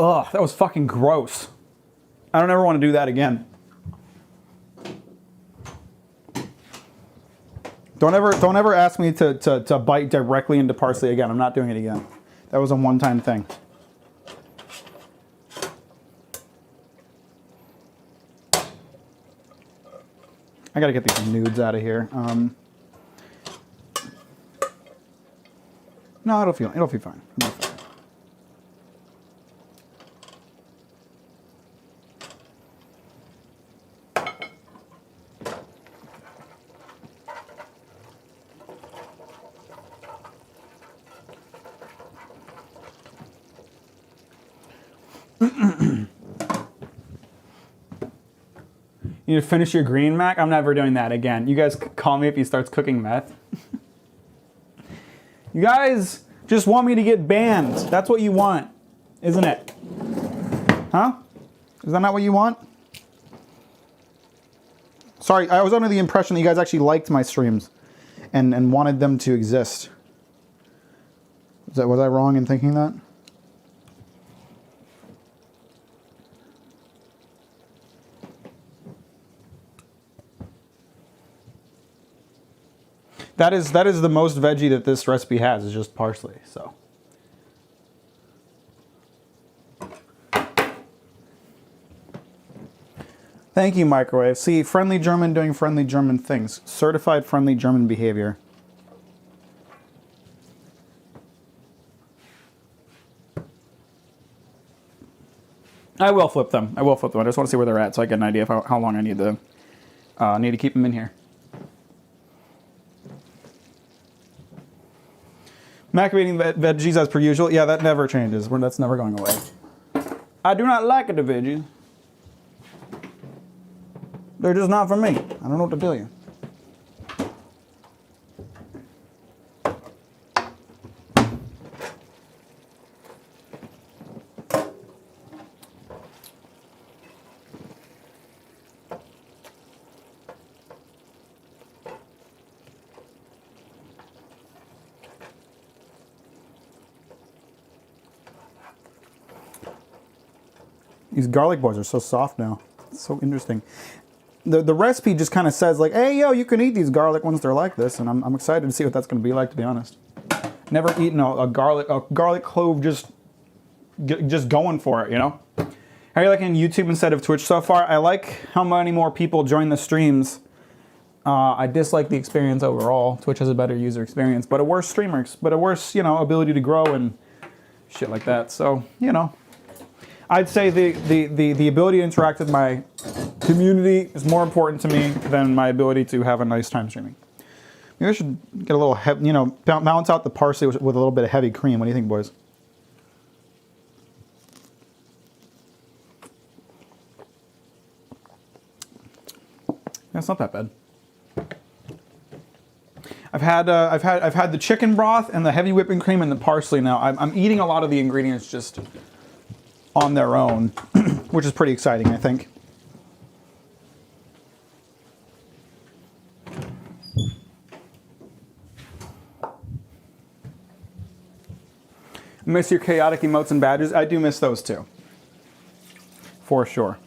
Ugh, that was fucking gross. I don't ever want to do that again. Don't ever ask me to bite directly into parsley again. I'm not doing it again. That was a one-time thing. I gotta get these nudes out of here. No, it'll be fine. It'll be fine. You need to finish your green, Mac? I'm never doing that again. You guys call me if he starts cooking meth. You guys just want me to get banned. That's what you want, isn't it? Huh? Is that not what you want? Sorry, I was under the impression that you guys actually liked my streams and wanted them to exist. Was I wrong in thinking that? That is the most veggie that this recipe has, is just parsley, so. Thank you, Microwave. See, friendly German doing friendly German things. Certified friendly German behavior. I will flip them. I just want to see where they're at so I get an idea of how long I need to keep them in here. Mac eating veggies as per usual. Yeah, that never changes. That's never going away. I do not like the veggies. They're just not for me. I don't know what to tell you. These garlic boys are so soft now. It's so interesting. The recipe just kind of says like, hey, yo, you can eat these garlic once they're like this, and I'm excited to see what that's going to be like, to be honest. Never eaten a garlic clove just going for it, you know? How are you liking YouTube instead of Twitch so far? I like how many more people join the streams. I dislike the experience overall. Twitch has a better user experience, but a worse streamer, but a worse, you know, ability to grow and shit like that. So, you know, I'd say the ability to interact with my community is more important to me than my ability to have a nice time streaming. Maybe I should get a little, you know, balance out the parsley with a little bit of heavy cream. What do you think, boys? That's not that bad. I've had the chicken broth and the heavy whipping cream and the parsley now. I'm eating a lot of the ingredients just on their own, which is pretty exciting, I think. I miss your chaotic emotes and badges. I do miss those too, for sure.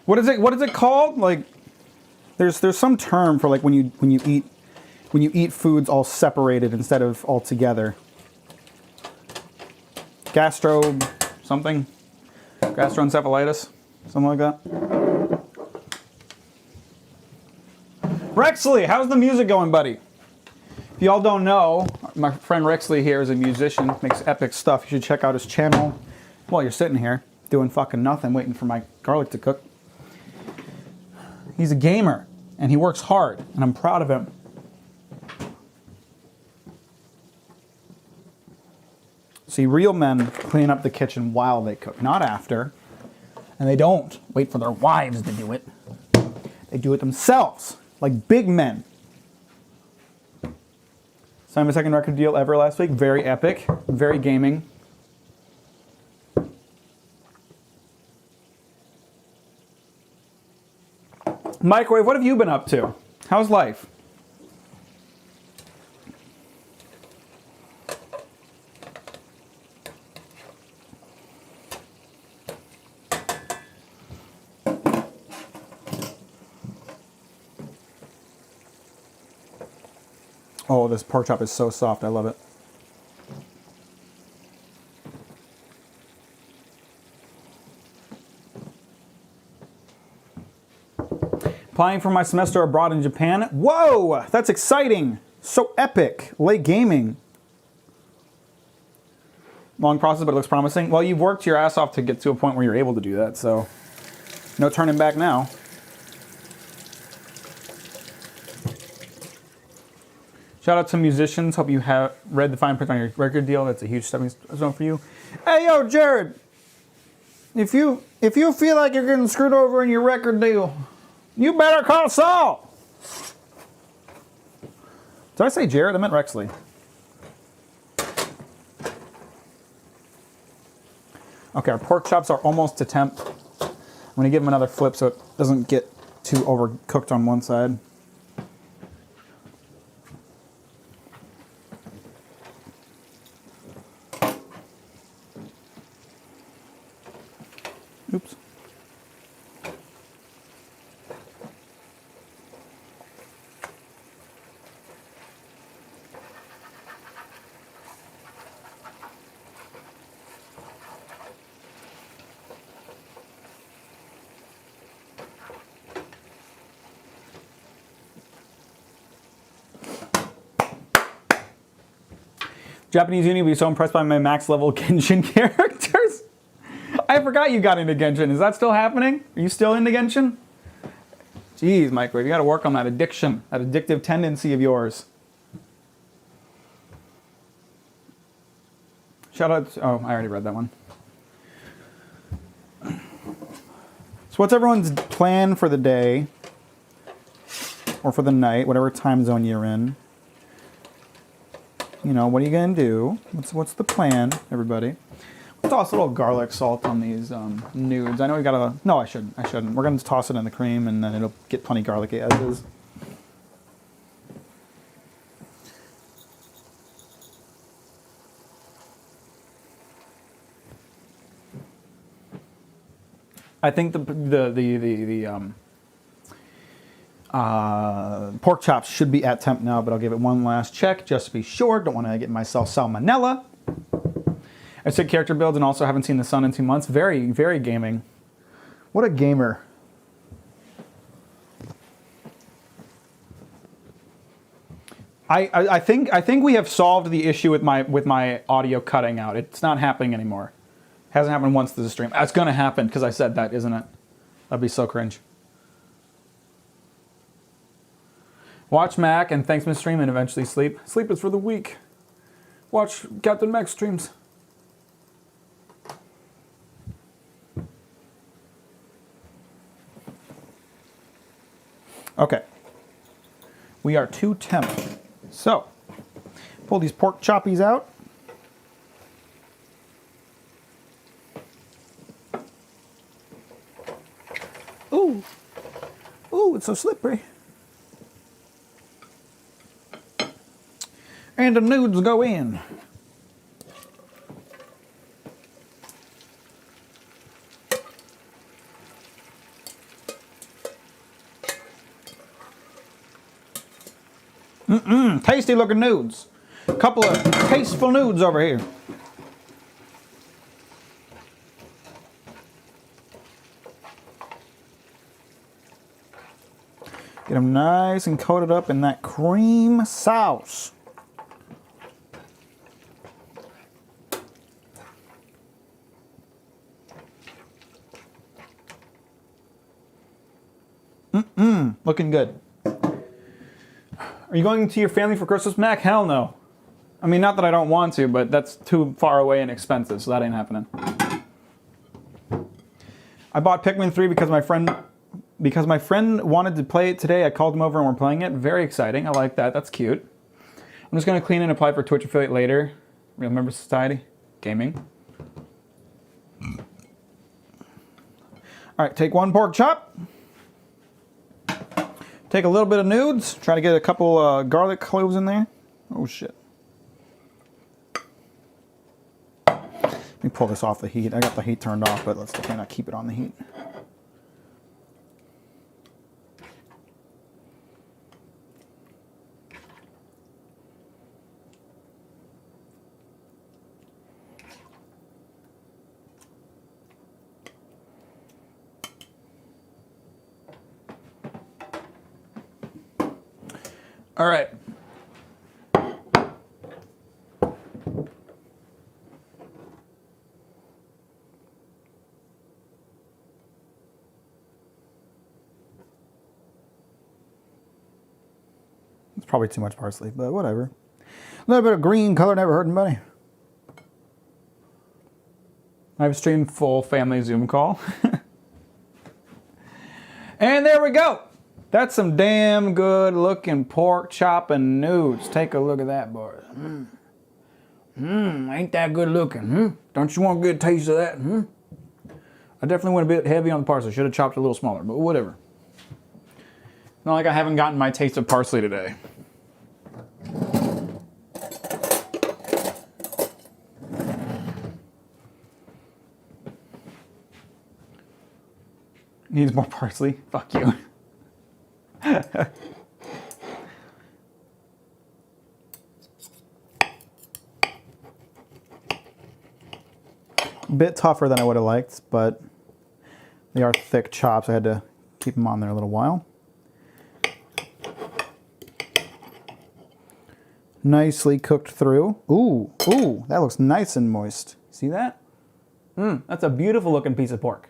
What is it called? Like, there's some term for like when you eat foods all separated instead of all together. Gastroencephalitis, something like that. Rexley, how's the music going, buddy? If y'all don't know, my friend Rexley here is a musician, makes epic stuff. You should check out his channel while you're sitting here doing fucking nothing, waiting for my garlic to cook. He's a gamer, and he works hard, and I'm proud of him. See, real men clean up the kitchen while they cook, not after. And they don't wait for their wives to do it. They do it themselves, like big men. Signed my second record deal ever last week. Very epic, very gaming. Microwave, what have you been up to? How's life? Oh, this pork chop is so soft. I love it. Applying for my semester abroad in Japan. Whoa, that's exciting. So epic. Late gaming. Long process, but it looks promising. Well, you've worked your ass off to get to a point where you're able to do that, so no turning back now. Should Shout out to musicians. Hope you have read the fine print on your record deal. That's a huge stepping stone for you. Hey, yo, Jared. If you feel like you're getting screwed over in your record deal, you better call Saul. Did I say Jared? I meant Rexley. Okay, our pork chops are almost to temp. I'm going to give them another flip so it doesn't get too overcooked on one side. Oops. Japanese Uni will be so impressed by my max level Genshin characters. I forgot you got into Genshin. Is that still happening? Are you still into Genshin? Jeez, Microwave, you gotta work on that addiction, that addictive tendency of yours. Shout out to, oh, I already read that one. So what's everyone's plan for the day? Or for the night, whatever time zone you're in? You know, what are you gonna do? What's the plan, everybody? Let's toss a little garlic salt on these nudes. I know we gotta, no, I shouldn't. We're gonna toss it in the cream and then it'll get plenty garlicky as is. I think the pork chops should be at temp now, but I'll give it one last check just to be sure. Don't want to get myself salmonella. I said character builds and also haven't seen the sun in 2 months. Very, very gaming. What a gamer. I think we have solved the issue with my audio cutting out. It's not happening anymore. Hasn't happened once through the stream. It's gonna happen because I said that, isn't it? That'd be so cringe. Watch Mack and thanks, Miss Stream, and eventually sleep. Sleep is for the weak. Watch Captain Mack streams. Okay. We are to temp. So, pull these pork choppies out. Ooh. Ooh, it's so slippery. And the nudes go in. Tasty looking nudes. A couple of tasteful nudes over here. Get them nice and coated up in that cream sauce. Looking good. Are you going to your family for Christmas, Mac? Hell no. I mean, not that I don't want to, but that's too far away and expensive, so that ain't happening. I bought Pikmin 3 because my friend wanted to play it today. I called him over and we're playing it. Very exciting. I like that. That's cute. I'm just going to clean and apply for Twitch affiliate later. Real Member Society. Gaming. All right, take one pork chop. Take a little bit of nudes. Try to get a couple garlic cloves in there. Oh, shit. Let me pull this off the heat. I got the heat turned off, but let's definitely not keep it on the heat. All right. Let's probably too much parsley, but whatever. A little bit of green color never hurt anybody. I've streamed full family Zoom call. And there we go. That's some damn good looking pork chop and nudes. Take a look at that, boys. Ain't that good looking? Don't you want a good taste of that? I definitely went a bit heavy on the parsley. Should have chopped a little smaller, but whatever. Not like I haven't gotten my taste of parsley today. Needs more parsley? Fuck you. A bit tougher than I would have liked, but they are thick chops. I had to keep them on there a little while. Nicely cooked through. Ooh, ooh, that looks nice and moist. See that? That's a beautiful looking piece of pork.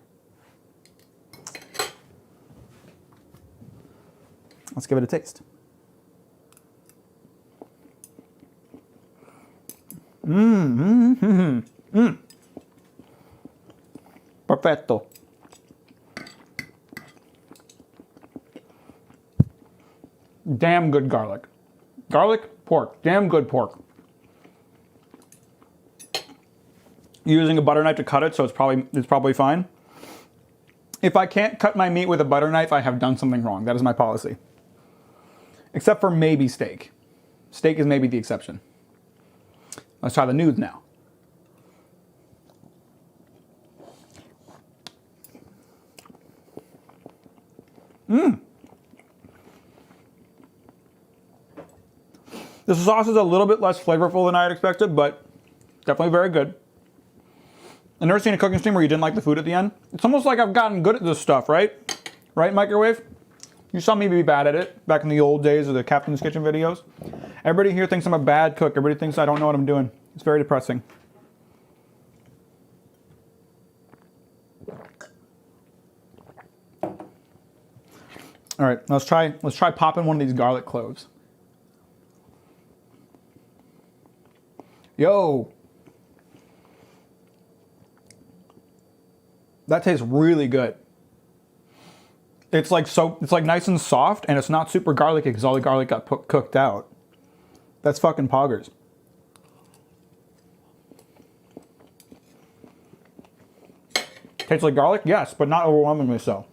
Let's give it a taste. Perfetto. Damn good garlic. Garlic, pork, damn good pork. Using a butter knife to cut it, so it's probably fine. If I can't cut my meat with a butter knife, I have done something wrong. That is my policy. Except for maybe steak. Steak is maybe the exception. Let's try the nudes now. The sauce is a little bit less flavorful than I had expected, but definitely very good. I've never seen a cooking stream where you didn't like the food at the end. It's almost like I've gotten good at this stuff, right? Right, Microwave? You saw me be bad at it back in the old days of the Captain's Kitchen videos. Everybody here thinks I'm a bad cook. Everybody thinks I don't know what I'm doing. It's very depressing. All right, let's try popping one of these garlic cloves. Yo. That tastes really good. It's like nice and soft, and it's not super garlicky because all the garlic got cooked out. That's fucking poggers. Tastes like garlic? Yes, but not overwhelmingly so.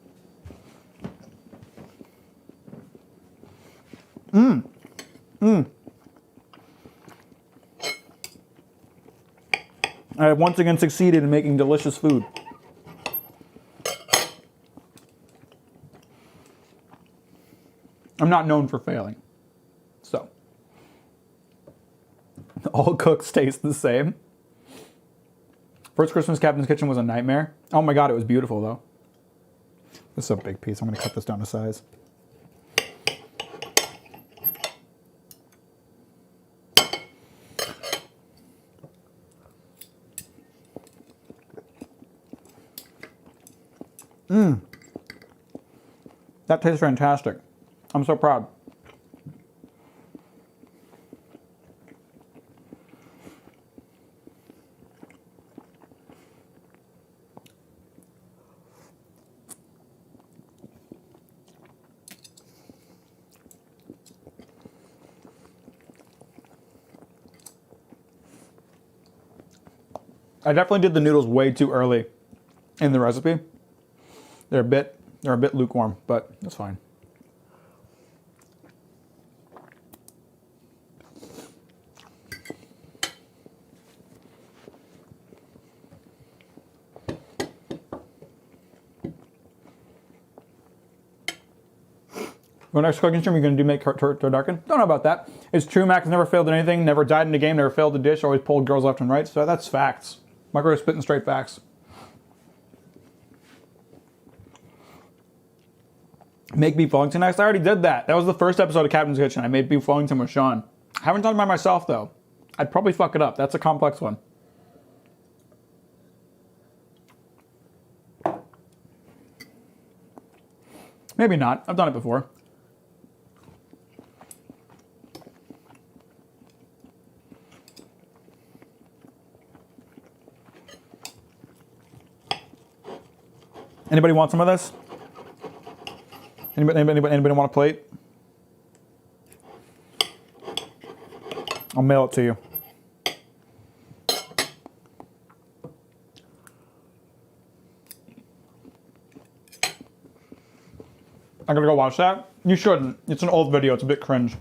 I have once again succeeded in making delicious food. I'm not known for failing. So. All cooks taste the same. First Christmas Captain's Kitchen was a nightmare. Oh my god, it was beautiful though. This is a big piece. I'm going to cut this down to size. That tastes fantastic. I'm so proud. I definitely did the noodles way too early in the recipe. They're a bit lukewarm, but that's fine. What next cooking stream are you going to do? Make turducken? Don't know about that. It's true, Mack has never failed at anything, never died in a game, never failed a dish, always pulled girls left and right. So that's facts. Micro spitting straight facts. Make beef Wellington next. I already did that. That was the first episode of Captain's Kitchen. I made beef Wellington with Sean. I haven't done it by myself though. I'd probably fuck it up. That's a complex one. Maybe not. I've done it before. Anybody want some of this? Anybody want a plate? I'll mail it to you. I gotta go watch that. You shouldn't. It's an old video. It's a bit cringe.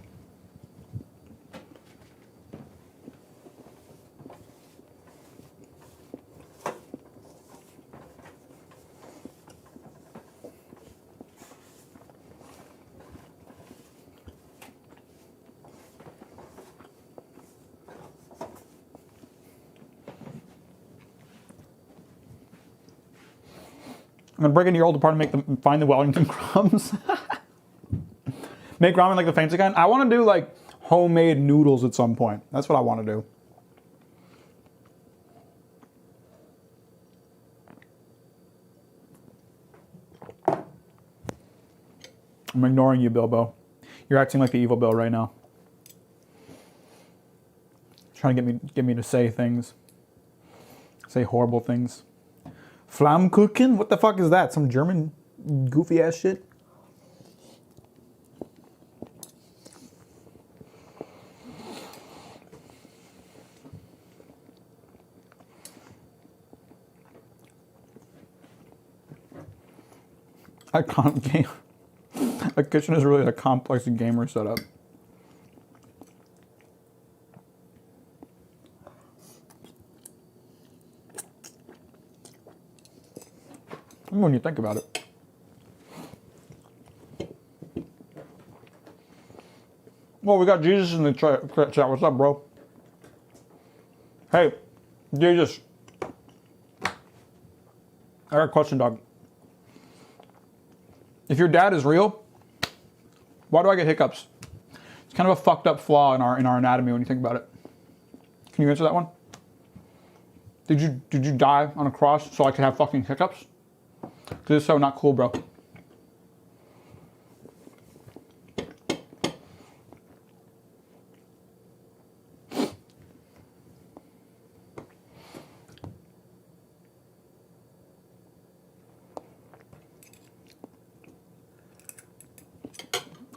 I'm gonna break into your old apartment, find the Wellington crumbs. Make ramen like the fancy kind. I want to do like homemade noodles at some point. That's what I want to do. I'm ignoring you, Bilbo. You're acting like the evil Bill right now. Trying to get me to say things. Say horrible things. Flammkuchen? What the fuck is that? Some German goofy ass shit? I can't game. A kitchen is really a complex gamer setup. When you think about it. Well, we got Jesus in the chat. What's up, bro? Hey, Jesus. I got a question, dog. If your dad is real, why do I get hiccups? It's kind of a fucked up flaw in our anatomy when you think about it. Can you answer that one? Did you die on a cross so I could have fucking hiccups? Because it's so not cool, bro.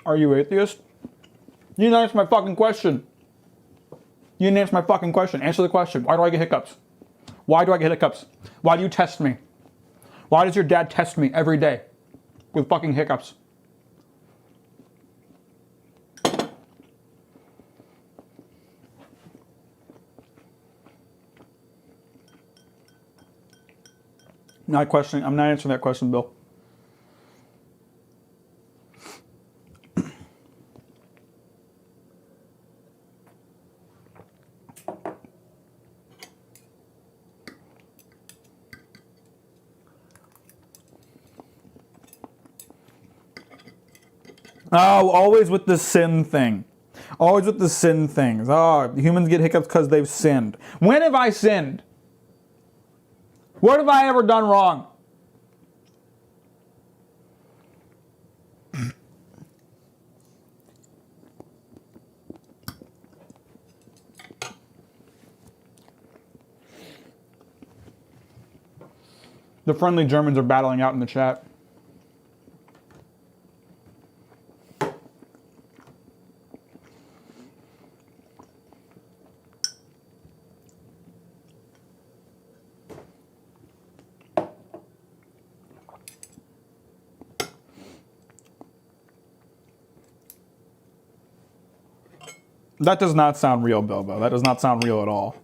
Are you atheist? You didn't answer my fucking question. You didn't answer my fucking question. Answer the question. Why do I get hiccups? Why do I get hiccups? Why do you test me? Why does your dad test me every day with fucking hiccups? Not questioning. I'm not answering that question, Bill. Oh, always with the sin thing. Always with the sin things. Oh, humans get hiccups because they've sinned. When have I sinned? What have I ever done wrong? The friendly Germans are battling out in the chat. That does not sound real, Bilbo. That does not sound real at all.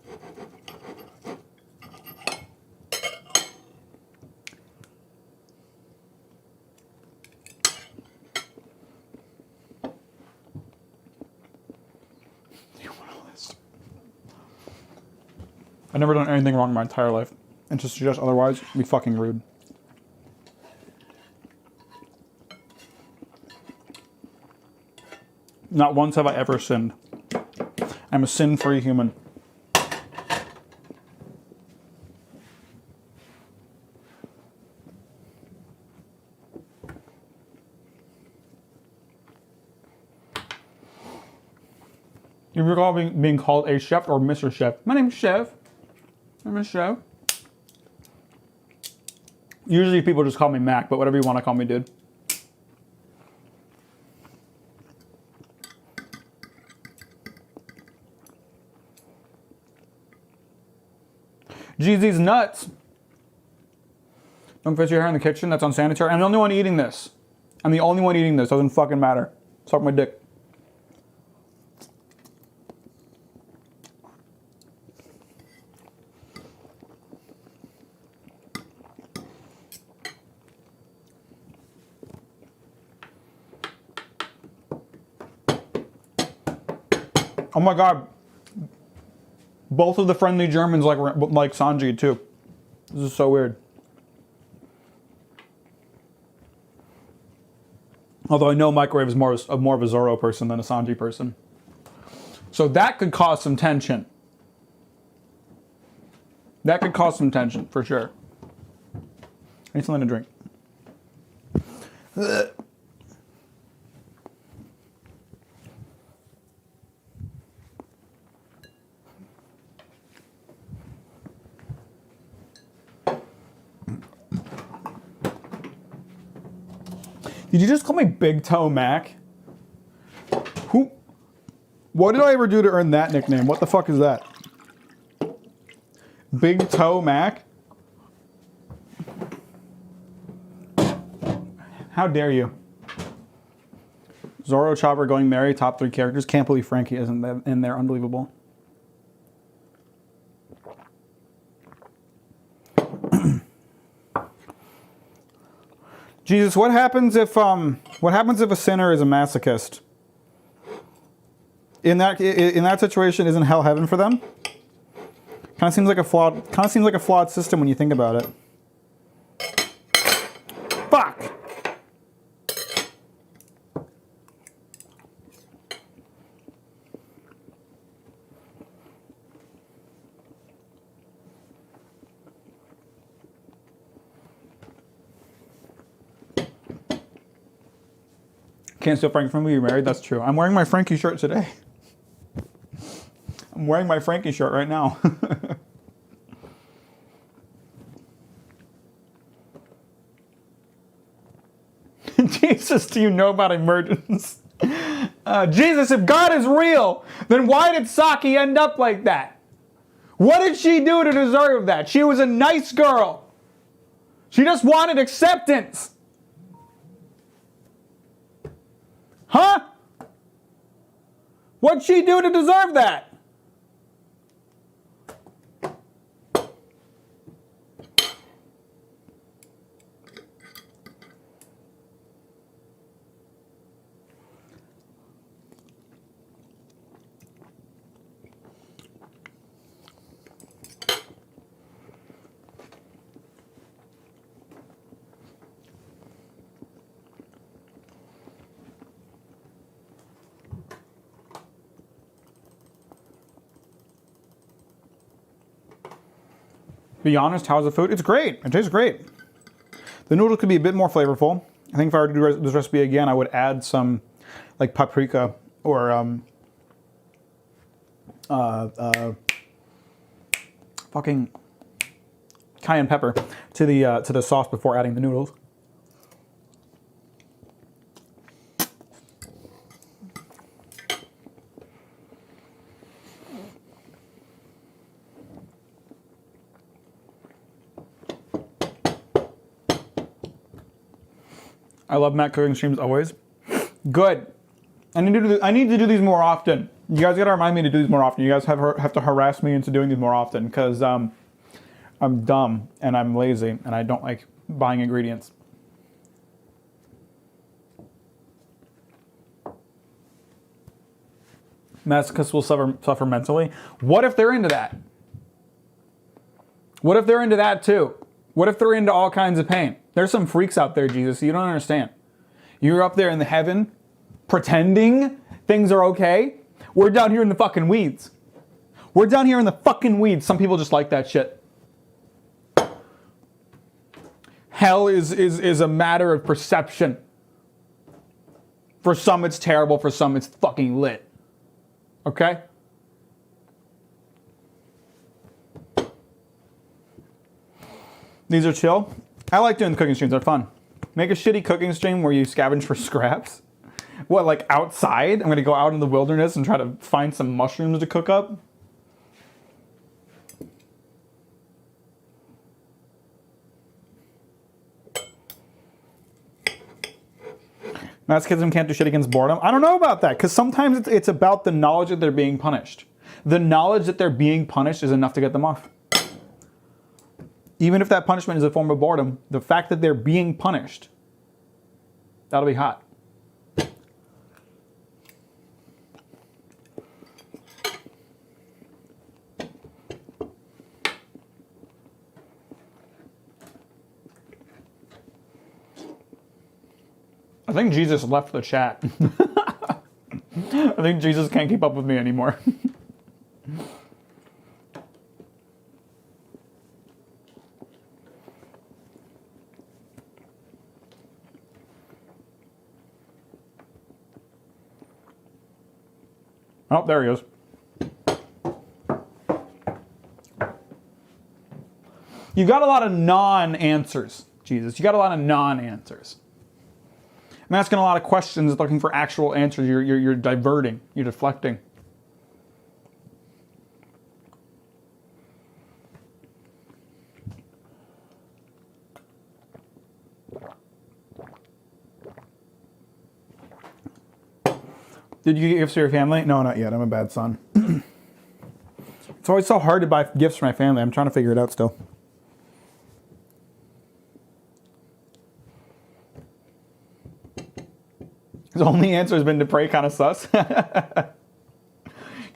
I've never done anything wrong in my entire life. And to suggest otherwise would be fucking rude. Not once have I ever sinned. I'm a sin-free human. You recall being called a chef or Mr. Chef? My name's Chef. I'm a chef. Usually people just call me Mac, but whatever you want to call me, dude. Jeezy's nuts. Don't fix your hair in the kitchen. That's unsanitary. I'm the only one eating this. I'm the only one eating this. Doesn't fucking matter. Suck my dick. Oh my god. Both of the friendly Germans like Sanji too. This is so weird. Although I know Microwave is more of a Zoro person than a Sanji person. So that could cause some tension. That could cause some tension, for sure. I need something to drink. Ugh. Did you just call me Big Toe Mac? Who? What did I ever do to earn that nickname? What the fuck is that? Big Toe Mac? How dare you? Zoro, Chopper, Going Merry, top 3 characters. Can't believe Frankie isn't in there. Unbelievable. Jesus, what happens if a sinner is a masochist? In that situation, isn't hell heaven for them? Kind of seems like a flawed system when you think about it. Fuck. Can't steal Frankie from me, you're married? That's true. I'm wearing my Frankie shirt today. I'm wearing my Frankie shirt right now. Jesus, do you know about emergence? Jesus, if God is real, then why did Saki end up like that? What did she do to deserve that? She was a nice girl. She just wanted acceptance. Huh? What'd she do to deserve that? Be honest, how's the food? It's great. It tastes great. The noodles could be a bit more flavorful. I think if I were to do this recipe again, I would add some like paprika or fucking cayenne pepper to the sauce before adding the noodles. I love Matt cooking streams always. Good. I need to do these more often. You guys gotta remind me to do these more often. You guys have to harass me into doing these more often because I'm dumb and I'm lazy and I don't like buying ingredients. Masochists will suffer mentally. What if they're into that? What if they're into that too? What if they're into all kinds of pain? There's some freaks out there, Jesus, you don't understand. You're up there in the heaven pretending things are okay. We're down here in the fucking weeds. We're down here in the fucking weeds. Some people just like that shit. Hell is a matter of perception. For some it's terrible, for some it's fucking lit. Okay? These are chill. I like doing the cooking streams. They're fun. Make a shitty cooking stream where you scavenge for scraps. What, like outside? I'm going to go out in the wilderness and try to find some mushrooms to cook up? Masochism can't do shit against boredom. I don't know about that, because sometimes it's about the knowledge that they're being punished. The knowledge that they're being punished is enough to get them off. Even if that punishment is a form of boredom, the fact that they're being punished, that'll be hot. I think Jesus left the chat. I think Jesus can't keep up with me anymore. Oh, there he is. You got a lot of non-answers, Jesus. You got a lot of non-answers. I'm asking a lot of questions looking for actual answers. You're diverting. You're deflecting. Did you get gifts for your family? No, not yet. I'm a bad son. It's always so hard to buy gifts for my family. I'm trying to figure it out still. His only answer has been to pray, kind of sus.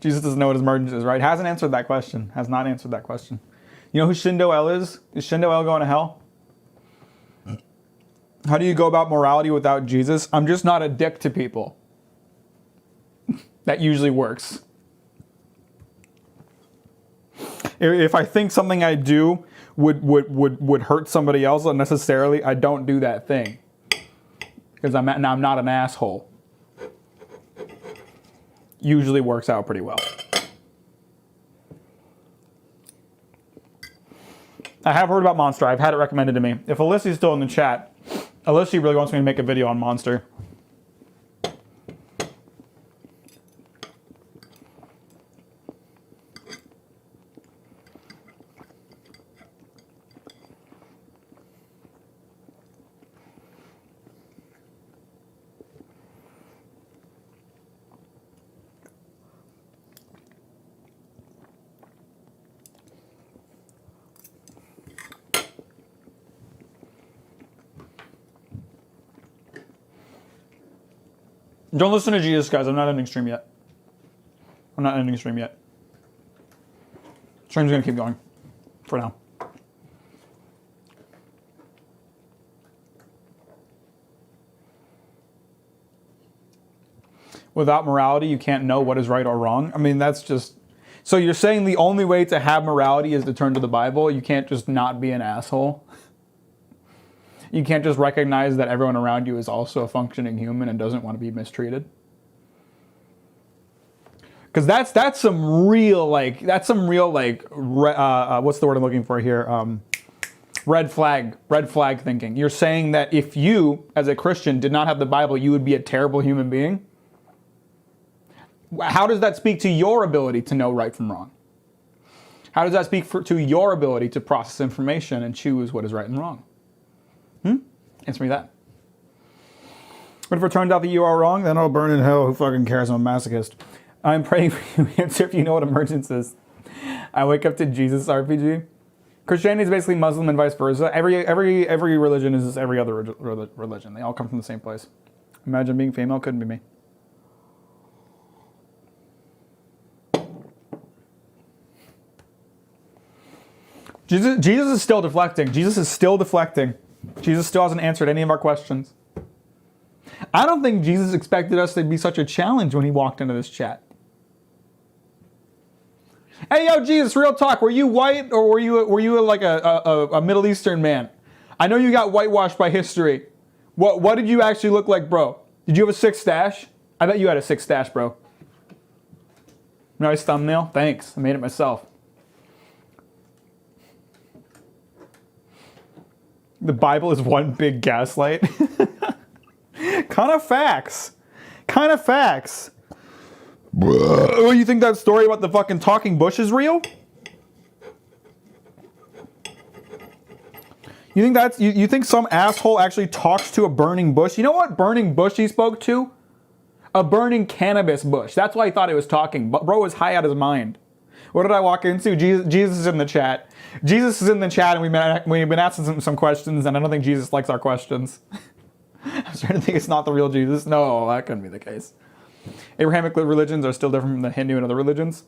Jesus doesn't know what his emergence is, right? Hasn't answered that question. Has not answered that question. You know who Shindo El is? Is Shindo El going to hell? How do you go about morality without Jesus? I'm just not a dick to people. That usually works. If I think something I do would hurt somebody else unnecessarily, I don't do that thing. Because I'm not an asshole. Usually works out pretty well. I have heard about Monster. I've had it recommended to me. If Alyssa's still in the chat, Alyssa really wants me to make a video on Monster. Don't listen to Jesus, guys. I'm not ending stream yet. I'm not ending stream yet. Stream's gonna keep going for now. Without morality, you can't know what is right or wrong. I mean, that's just... So you're saying the only way to have morality is to turn to the Bible? You can't just not be an asshole? You can't just recognize that everyone around you is also a functioning human and doesn't want to be mistreated? Because that's some real what's the word I'm looking for here? Red flag thinking. You're saying that if you, as a Christian, did not have the Bible, you would be a terrible human being? How does that speak to your ability to know right from wrong? How does that speak to your ability to process information and choose what is right and wrong? Answer me that. But if it turns out that you are wrong, then I'll burn in hell. Who fucking cares? I'm a masochist. I'm praying for you. Answer if you know what emergence is. I wake up to Jesus RPG. Christianity is basically Muslim and vice versa. Every religion is every other religion. They all come from the same place. Imagine being female. Couldn't be me. Jesus is still deflecting. Jesus still hasn't answered any of our questions. I don't think Jesus expected us to be such a challenge when he walked into this chat. Hey, yo, Jesus, real talk. Were you white or were you like a Middle Eastern man? I know you got whitewashed by history. What did you actually look like, bro? Did you have a sick stash? I bet you had a sick stash, bro. Nice thumbnail. Thanks. I made it myself. The Bible is one big gaslight. Kind of facts. Kind of facts. Oh, you think that story about the fucking talking bush is real? You think that's you think some asshole actually talks to a burning bush? You know what burning bush he spoke to? A burning cannabis bush. That's why he thought he was talking. But bro was high out of his mind. What did I walk into? Jesus is in the chat. Jesus is in the chat, and we've been asking some questions, and I don't think Jesus likes our questions. I'm starting to think it's not the real Jesus. No, that couldn't be the case. Abrahamic religions are still different from the Hindu and other religions.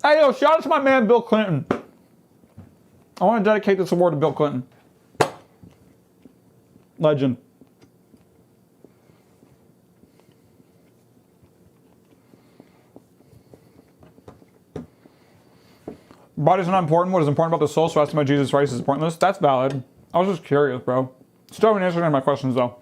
Hey, yo, shout out to my man, Bill Clinton. I want to dedicate this award to Bill Clinton. Legend. Body's not important. What is important about the soul? So asking about Jesus Christ is pointless. That's valid. I was just curious, bro. Still haven't answered any of my questions, though.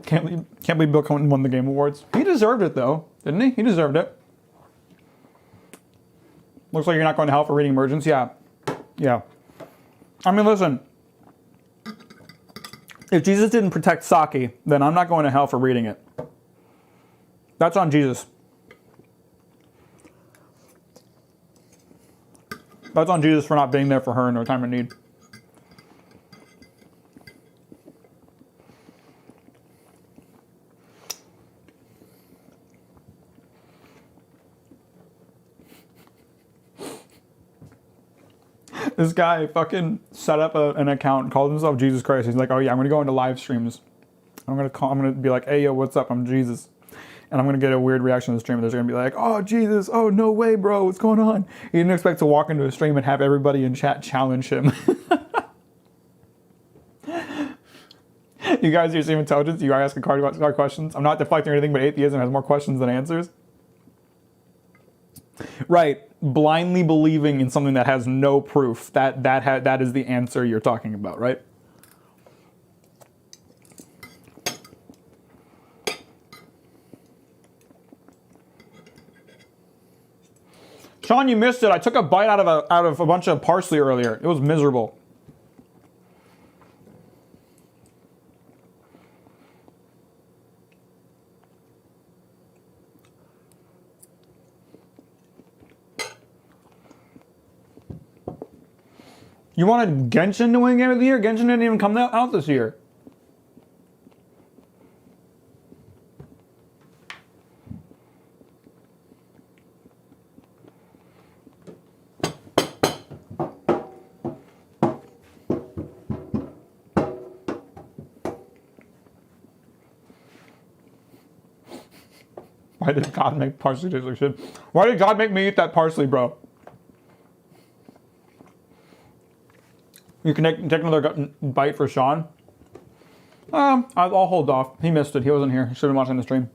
Can't believe Bill Clinton won the Game Awards. He deserved it, though. Didn't he? He deserved it. Looks like you're not going to hell for reading Emergence. Yeah. Yeah. I mean, listen. If Jesus didn't protect Saki, then I'm not going to hell for reading it. That's on Jesus. That's on Jesus for not being there for her in her time of need. This guy fucking set up an account and called himself Jesus Christ. He's like, oh yeah, I'm gonna go into live streams. I'm gonna be like, hey yo, what's up? I'm Jesus. And I'm gonna get a weird reaction to the stream. There's gonna be like, oh Jesus, oh no way, bro, what's going on? He didn't expect to walk into a stream and have everybody in chat challenge him. You guys use Stream Intelligence? You guys asking card questions? I'm not deflecting or anything, but atheism has more questions than answers. Right, blindly believing in something that has no proof. That is the answer you're talking about, right? Sean, you missed it. I took a bite out of a bunch of parsley earlier. It was miserable. You wanted Genshin to win Game of the Year? Genshin didn't even come out this year. Why did God make parsley taste like shit? Why did God make me eat that parsley, bro? You can take another bite for Sean. I'll hold off. He missed it. He wasn't here. He should have been watching the stream.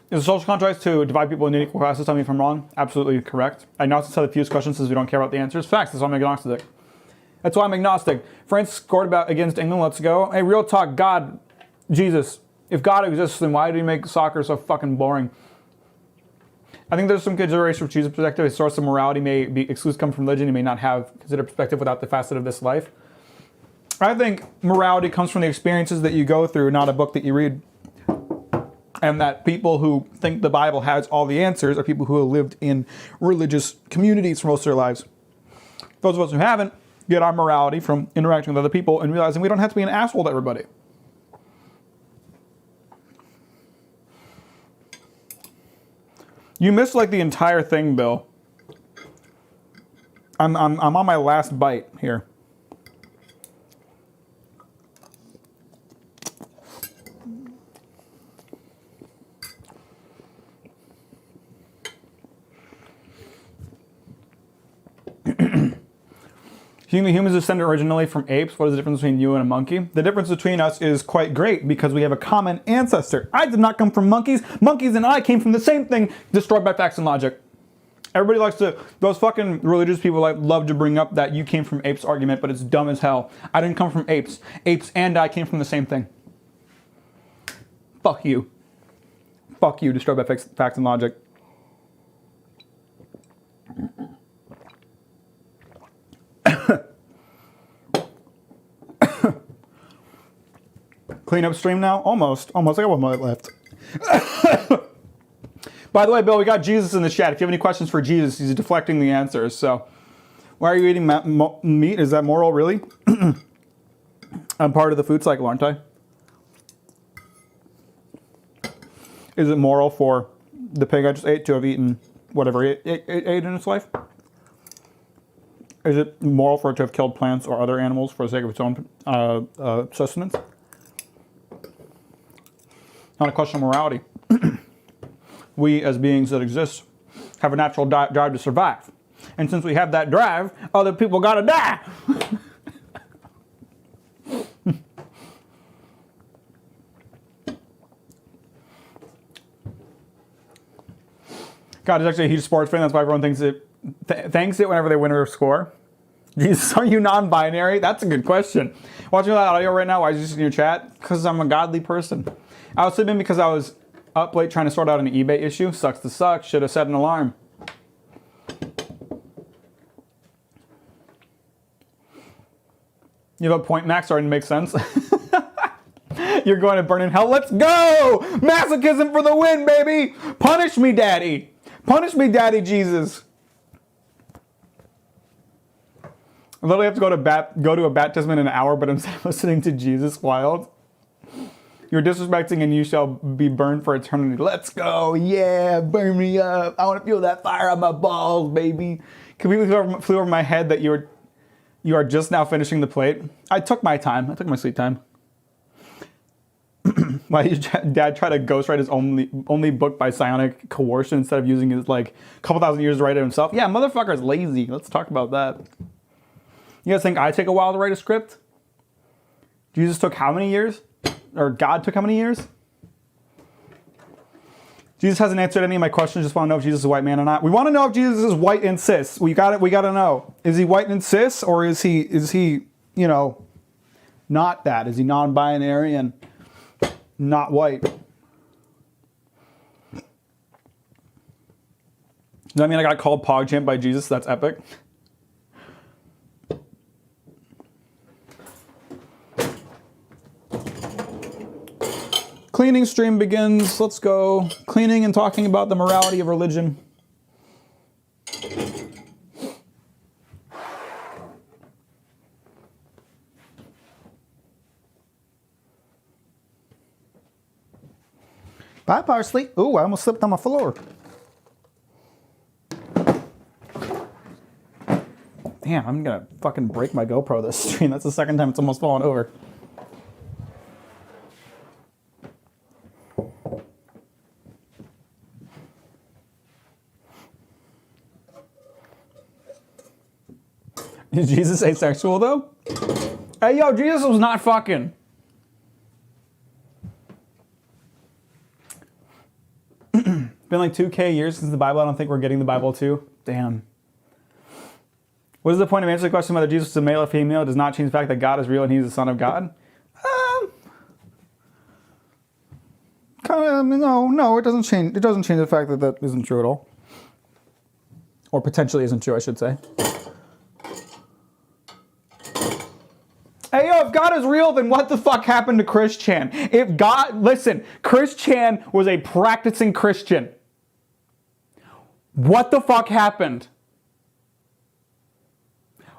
Is the social contract to divide people into equal classes? Tell me if I'm wrong. Absolutely correct. Agnostics have the fewest questions since we don't care about the answers. Facts. That's why I'm agnostic. That's why I'm agnostic. France scored against England. Let's go. Hey, real talk. God, Jesus. If God exists, then why do you make soccer so fucking boring? I think there's some consideration from Jesus' perspective. A source of morality may be exclusive come from religion. You may not have considered perspective without the facet of this life. I think morality comes from the experiences that you go through, not a book that you read. And that people who think the Bible has all the answers are people who have lived in religious communities for most of their lives. Those of us who haven't get our morality from interacting with other people and realizing we don't have to be an asshole to everybody. You missed like the entire thing, Bill. I'm on my last bite here. Humans descended originally from apes. What is the difference between you and a monkey? The difference between us is quite great because we have a common ancestor. I did not come from monkeys. Monkeys and I came from the same thing, destroyed by facts and logic. Everybody likes to, those fucking religious people love to bring up that you came from apes argument, but it's dumb as hell. I didn't come from apes. Apes and I came from the same thing. Fuck you. Fuck you, destroyed by facts and logic. Clean up stream now? Almost. I got 1 minute left. By the way, Bill, we got Jesus in the chat. If you have any questions for Jesus, he's deflecting the answers. So, why are you eating meat? Is that moral, really? I'm part of the food cycle, aren't I? Is it moral for the pig I just ate to have eaten whatever it ate in its life? Is it moral for it to have killed plants or other animals for the sake of its own sustenance? Not a question of morality. We, as beings that exist, have a natural drive to survive. And since we have that drive, other people gotta die. God is actually a huge sports fan. That's why everyone thinks it whenever they win or score. Jesus, are you non-binary? That's a good question. Watching that audio right now, why is this in your chat? Because I'm a godly person. I was sleeping because I was up late trying to sort out an eBay issue. Sucks to suck. Should have set an alarm. You have a point, Max, starting to make sense. You're going to burn in hell. Let's go! Masochism for the win, baby! Punish me, Daddy! Punish me, Daddy Jesus! I literally have to go to a baptism in an hour, but I'm listening to Jesus Wild. You're disrespecting and you shall be burned for eternity. Let's go. Yeah, burn me up. I want to feel that fire on my balls, baby. Completely flew over my head that you are just now finishing the plate. I took my time. I took my sweet time. Why did your dad try to ghostwrite his only book by psionic coercion instead of using his like a couple thousand years to write it himself? Yeah, motherfucker's lazy. Let's talk about that. You guys think I take a while to write a script? Jesus took how many years? Or God took how many years? Jesus hasn't answered any of my questions. Just want to know if Jesus is a white man or not. We want to know if Jesus is white and cis. We got to know. Is he white and cis, or is he, you know, not that? Is he non-binary and not white? Does that mean I got called PogChamp by Jesus? That's epic. Cleaning stream begins. Let's go. Cleaning and talking about the morality of religion. Bye, parsley. Ooh, I almost slipped on my floor. Damn, I'm gonna fucking break my GoPro this stream. That's the second time it's almost fallen over. Is Jesus asexual though? Hey yo, Jesus was not fucking. Been like 2K years since the Bible. I don't think we're getting the Bible too. Damn. What is the point of answering the question whether Jesus is a male or female? It does not change the fact that God is real and he's the Son of God. No, it doesn't change. It doesn't change the fact that that isn't true at all. Or potentially isn't true, I should say. Hey, yo, if God is real, then what the fuck happened to Chris Chan? If God, listen, Chris Chan was a practicing Christian. What the fuck happened?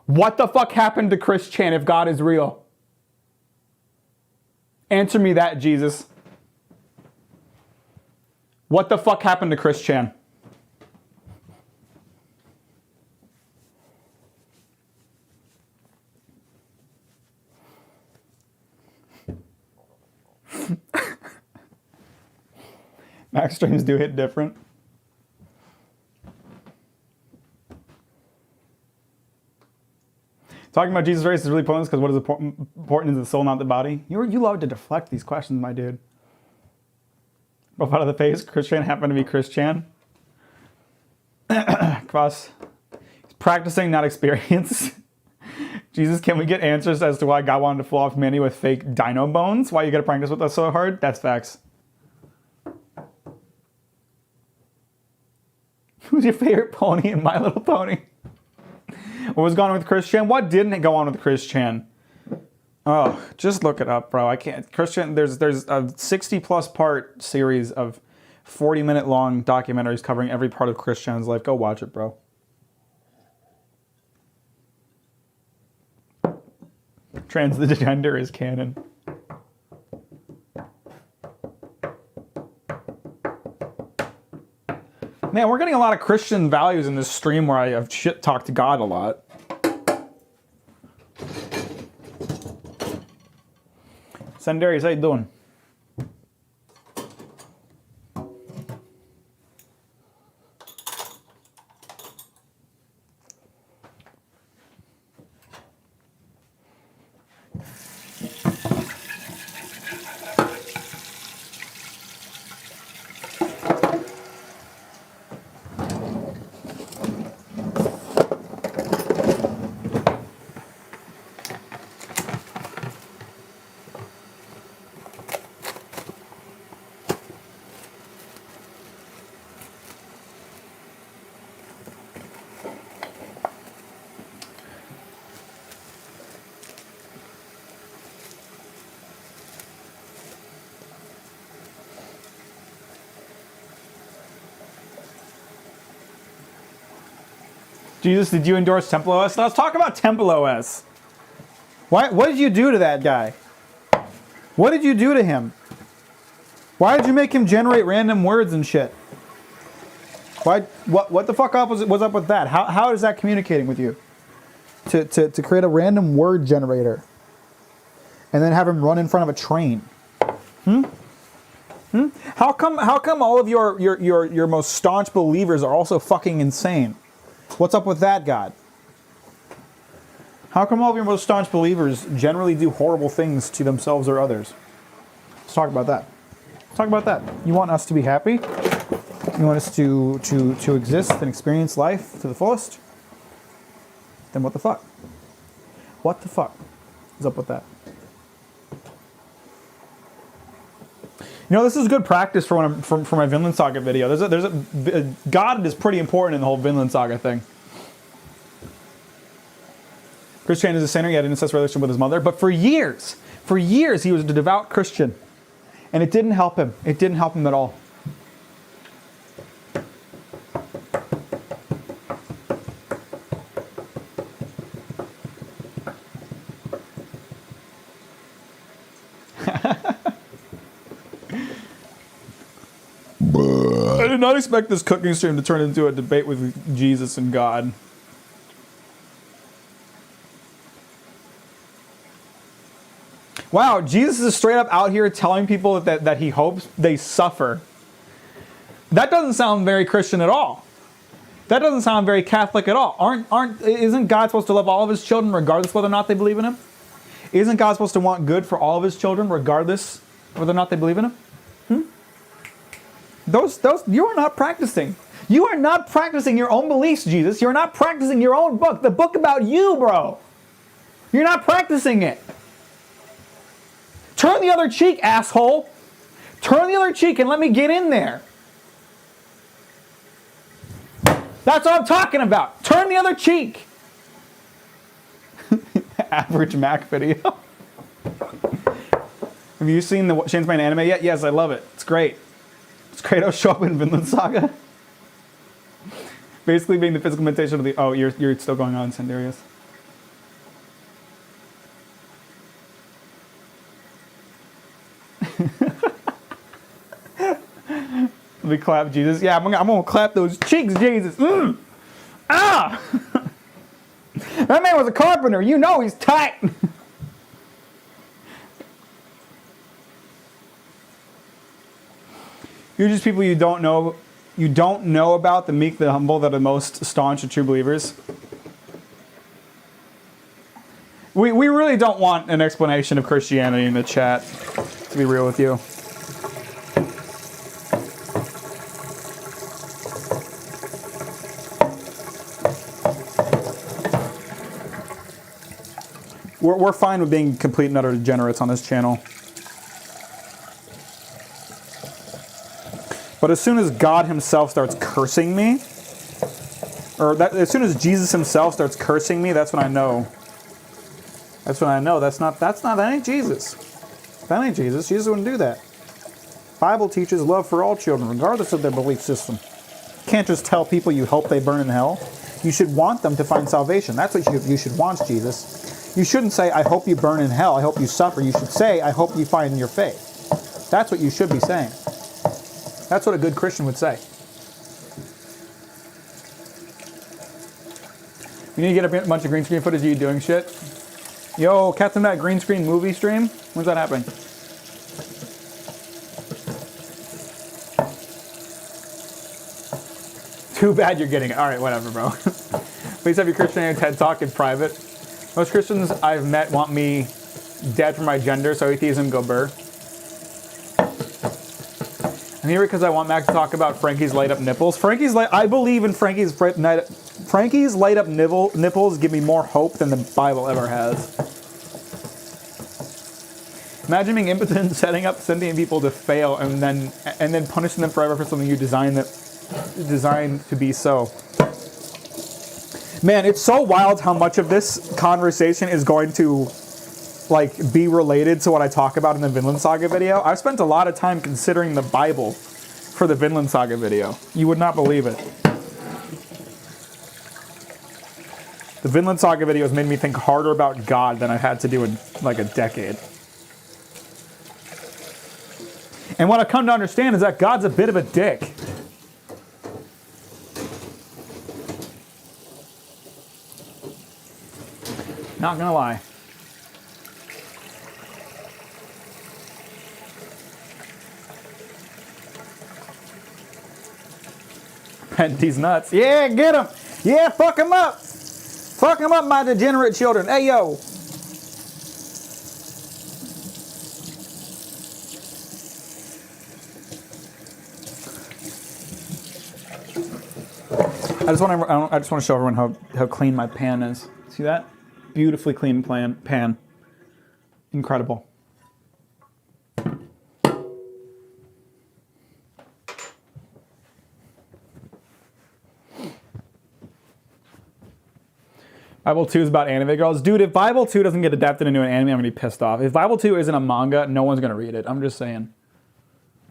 What the fuck happened to Chris Chan if God is real? Answer me that, Jesus. What the fuck happened to Chris Chan? Max streams do hit different. Talking about Jesus' race is really pointless because what is important is the soul, not the body. You love to deflect these questions, my dude. Both out of the face, Christian happened to be Christian. Cross. He's practicing, not experience. Jesus, can we get answers as to why God wanted to fall off humanity with fake dino bones? Why you gotta practice with us so hard? That's facts. Who's your favorite pony in My Little Pony? What was going on with Christian? What didn't go on with Christian? Oh, just look it up, bro. I can't. Christian, there's a 60+ part series of 40-minute long documentaries covering every part of Christian's life. Go watch it, bro. Transgender is canon. Man, we're getting a lot of Christian values in this stream where I have shit talked to God a lot. Sandarius, how you doing? Jesus, did you endorse Temple OS? Let's talk about Temple OS. What did you do to that guy? What did you do to him? Why did you make him generate random words and shit? What the fuck up was up with that? How is that communicating with you? To create a random word generator and then have him run in front of a train. How come all of your most staunch believers are also fucking insane? What's up with that, God? How come all of your most staunch believers generally do horrible things to themselves or others? Let's talk about that. Let's talk about that. You want us to be happy? You want us to exist and experience life to the fullest? Then what the fuck? What the fuck is up with that? You know, this is good practice for when for my Vinland Saga video. God is pretty important in the whole Vinland Saga thing. Christian is a sinner. He had an incest relationship with his mother, but for years he was a devout Christian, and it didn't help him. It didn't help him at all. I did not expect this cooking stream to turn into a debate with Jesus and God. Wow, Jesus is straight up out here telling people that he hopes they suffer. That doesn't sound very Christian at all. That doesn't sound very Catholic at all. Isn't God supposed to love all of his children regardless whether or not they believe in him? Isn't God supposed to want good for all of his children regardless whether or not they believe in him? Those you are not practicing. You are not practicing your own beliefs, Jesus. You're not practicing your own book. The book about you, bro. You're not practicing it. Turn the other cheek, asshole. Turn the other cheek and let me get in there. That's what I'm talking about. Turn the other cheek. Average Mack video. Have you seen the Shane's Man anime yet? Yes, I love it. It's great. Does Kratos show up in Vinland Saga? Basically being the physical imitation of the... Oh, you're still going on, Sandarius. Let me clap Jesus. Yeah, I'm gonna clap those cheeks, Jesus. Ah! That man was a carpenter. You know he's tight. You're just people you don't know. You don't know about the meek, the humble, that are most staunch and true believers. We really don't want an explanation of Christianity in the chat, to be real with you. We're fine with being complete and utter degenerates on this channel. But as soon as God himself starts cursing me, as soon as Jesus himself starts cursing me, that's when I know. That's when I know that ain't Jesus. That ain't Jesus. Jesus wouldn't do that. Bible teaches love for all children, regardless of their belief system. You can't just tell people you hope they burn in hell. You should want them to find salvation. That's what you should want, Jesus. You shouldn't say, I hope you burn in hell. I hope you suffer. You should say, I hope you find your faith. That's what you should be saying. That's what a good Christian would say. You need to get a bunch of green screen footage of you doing shit. Yo, Captain Matt green screen movie stream? When's that happening? Too bad you're getting it. All right, whatever, bro. Please have your Christianity TED Talk in private. Most Christians I've met want me dead for my gender, so atheism go burr. I'm here because I want Mac to talk about Frankie's light up nipples. I believe in Frankie's light up nipples give me more hope than the Bible ever has. Imagine being impotent, setting up sentient people to fail, and then punishing them forever for something you designed to be so. Man, it's so wild how much of this conversation is going to be related to what I talk about in the Vinland Saga video. I've spent a lot of time considering the Bible for the Vinland Saga video. You would not believe it. The Vinland Saga video has made me think harder about God than I've had to do in like a decade. And what I've come to understand is that God's a bit of a dick. Not gonna lie. These nuts. Yeah, get him. Yeah, fuck him up. Fuck him up, my degenerate children. Hey, yo. I just want to show everyone how clean my pan is. See that? Beautifully clean pan. Incredible. Bible 2 is about anime girls. Dude, if Bible 2 doesn't get adapted into an anime, I'm going to be pissed off. If Bible 2 isn't a manga, no one's going to read it. I'm just saying.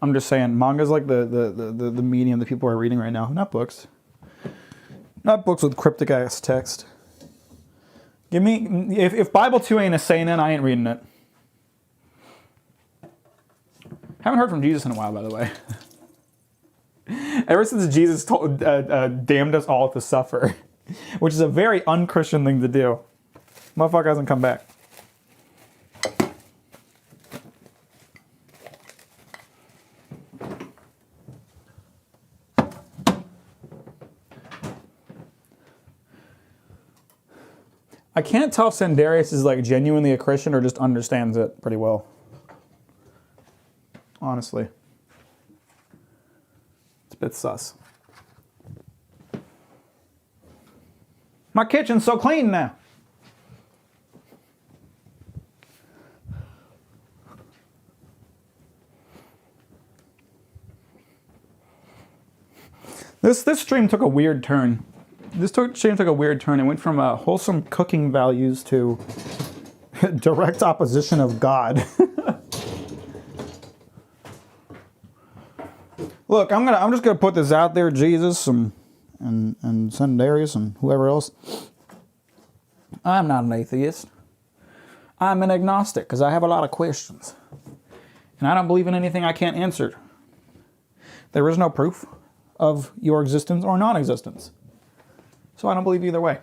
Manga's like the medium that people are reading right now. Not books. Not books with cryptic ass text. Give me, if Bible 2 ain't a seinen, I ain't reading it. Haven't heard from Jesus in a while, by the way. Ever since Jesus damned us all to suffer, which is a very un-Christian thing to do. Motherfucker hasn't come back. I can't tell if Sandarius is like genuinely a Christian or just understands it pretty well. Honestly. It's a bit sus. My kitchen's so clean now. This stream took a weird turn. Stream took a weird turn. It went from wholesome cooking values to direct opposition of God. Look, I'm just gonna put this out there, Jesus and Sandarius and whoever else. I'm not an atheist. I'm an agnostic because I have a lot of questions. And I don't believe in anything I can't answer. There is no proof of your existence or non-existence. So I don't believe either way.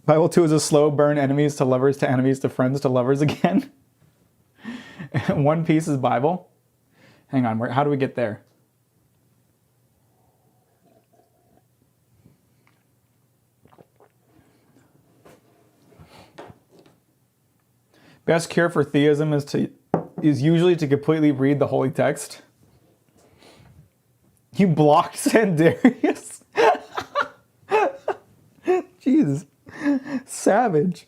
Bible 2 is a slow burn, enemies to lovers to enemies to friends to lovers again. One Piece is Bible. Hang on, how do we get there? Best cure for theism is usually to completely read the holy text. You blocked Sandarius? Jesus. Savage.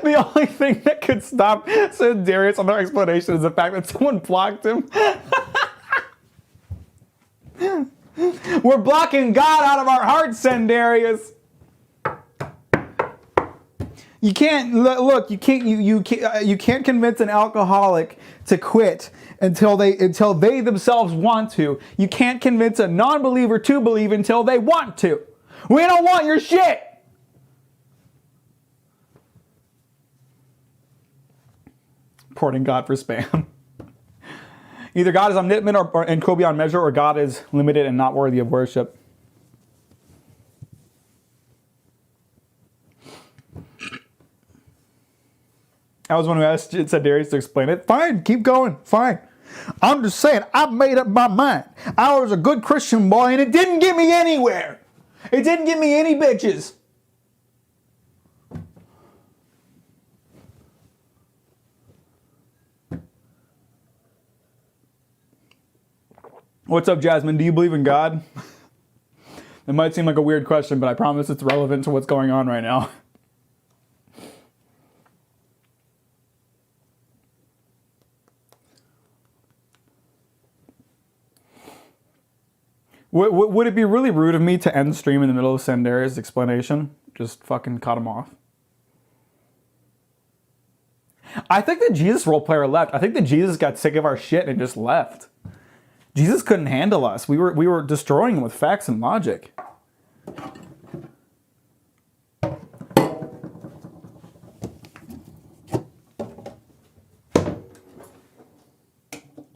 The only thing that could stop Darius on their explanation is the fact that someone blocked him. We're blocking God out of our hearts, Darius. You can't look. You can't convince an alcoholic to quit until they themselves want to. You can't convince a non-believer to believe until they want to. We don't want your shit. Reporting God for spam. Either God is omnipotent and cruel beyond measure, or God is limited and not worthy of worship. I was one who asked Darius to explain it. Fine, keep going. Fine. I'm just saying, I've made up my mind. I was a good Christian boy, and it didn't get me anywhere. It didn't get me any bitches. What's up, Jasmine? Do you believe in God? It might seem like a weird question, but I promise it's relevant to what's going on right now. Would it be really rude of me to end stream in the middle of Sandarius' explanation? Just fucking cut him off. I think the Jesus role player left. I think that Jesus got sick of our shit and just left. Jesus couldn't handle us. We were destroying him with facts and logic.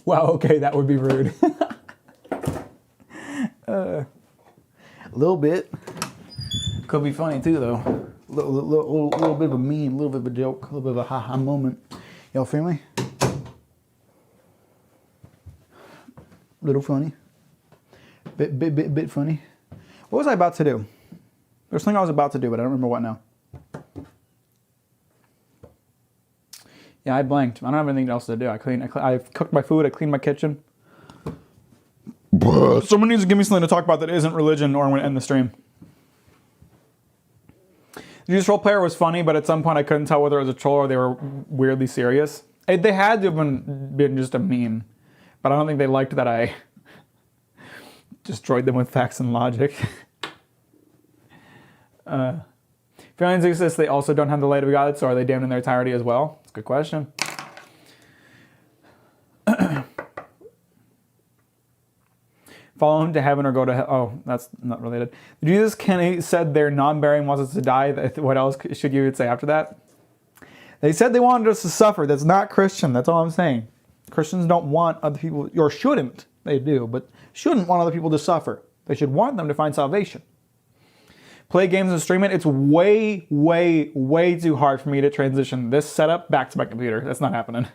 Wow, okay, that would be rude. A little bit. Could be funny too, though. Little bit of a meme, a little bit of a joke, a little bit of a ha-ha moment. Y'all feel me? Little funny. Bit funny. What was I about to do? There's something I was about to do, but I don't remember what now. Yeah, I blanked. I don't have anything else to do. I cooked my food. I cleaned my kitchen. Someone needs to give me something to talk about that isn't religion, or I'm going to end the stream. The Jesus role player was funny, but at some point I couldn't tell whether it was a troll or they were weirdly serious. They had to have been just a meme, but I don't think they liked that I destroyed them with facts and logic. If aliens exist, they also don't have the light of God, so are they damned in their entirety as well? That's a good question. Follow him to heaven or go to hell. Oh, that's not related. Jesus said their non-bearing wants us to die. What else should you say after that? They said they wanted us to suffer. That's not Christian. That's all I'm saying. Christians don't want other people, or shouldn't. They do, but shouldn't want other people to suffer. They should want them to find salvation. Play games and stream it. It's way, way, way too hard for me to transition this setup back to my computer. That's not happening.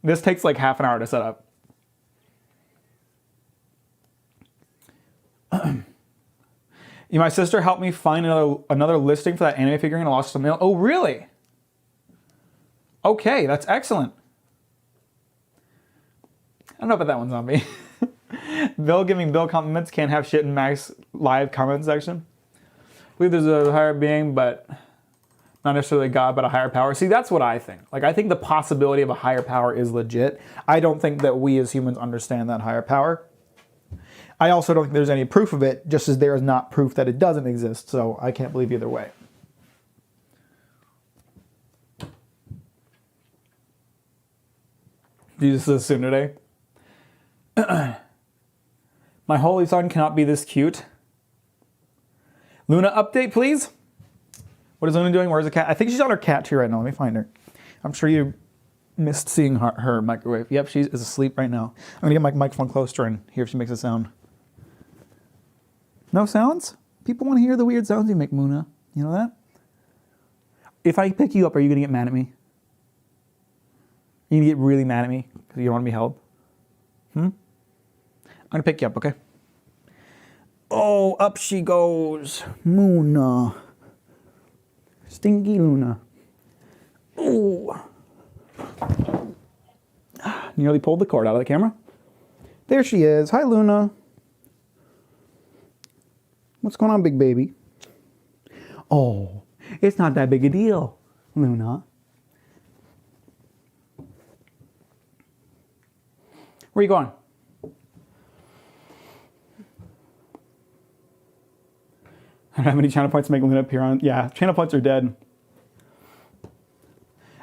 This takes like half an hour to set up. My sister helped me find another listing for that anime figurine I lost in the mail. Oh, really? Okay, that's excellent. I don't know about that one's on me. Bill giving Bill compliments. Can't have shit in Mack's live comment section. I believe there's a higher being, but not necessarily God, but a higher power. See, that's what I think. Like, I think the possibility of a higher power is legit. I don't think that we as humans understand that higher power. I also don't think there's any proof of it, just as there is not proof that it doesn't exist. So I can't believe either way. Jesus says soon today. My holy son cannot be this cute. Luna, update, please. What is Luna doing? Where's the cat? I think she's on her cat tree right now. Let me find her. I'm sure you missed seeing her microwave. Yep, she is asleep right now. I'm going to get my microphone closer and hear if she makes a sound. No sounds? People want to hear the weird sounds you make, Muna. You know that? If I pick you up, are you gonna get mad at me? You gonna get really mad at me because you don't want to be held? I'm gonna pick you up, okay? Oh, up she goes. Luna. Stinky Luna. Oh. Nearly pulled the cord out of the camera. There she is. Hi, Luna. What's going on, big baby? Oh, it's not that big a deal, Luna. Where are you going? I don't have any channel points to make Luna appear on. Yeah, channel points are dead.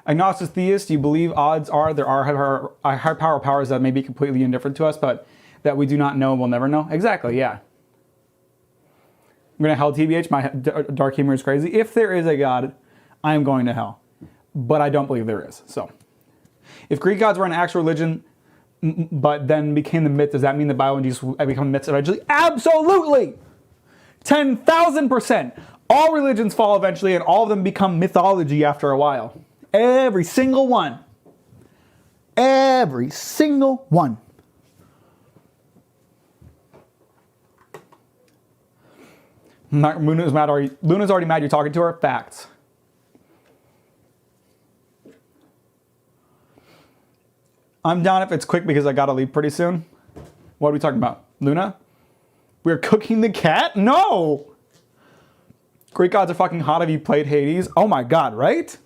Agnostic theist, you believe odds are there are higher power powers that may be completely indifferent to us, but that we do not know and will never know? Exactly, yeah. I'm going to hell TBH. My dark humor is crazy. If there is a God, I am going to hell. But I don't believe there is. So, if Greek gods were an actual religion, but then became the myth, does that mean the Bible and Jesus will become myths eventually? Absolutely! 10,000%. All religions fall eventually, and all of them become mythology after a while. Every single one. Every single one. Luna's already mad you're talking to her? Facts. I'm down if it's quick because I gotta leave pretty soon. What are we talking about? Luna? We're cooking the cat? No! Greek gods are fucking hot. Have you played Hades? Oh my god, right?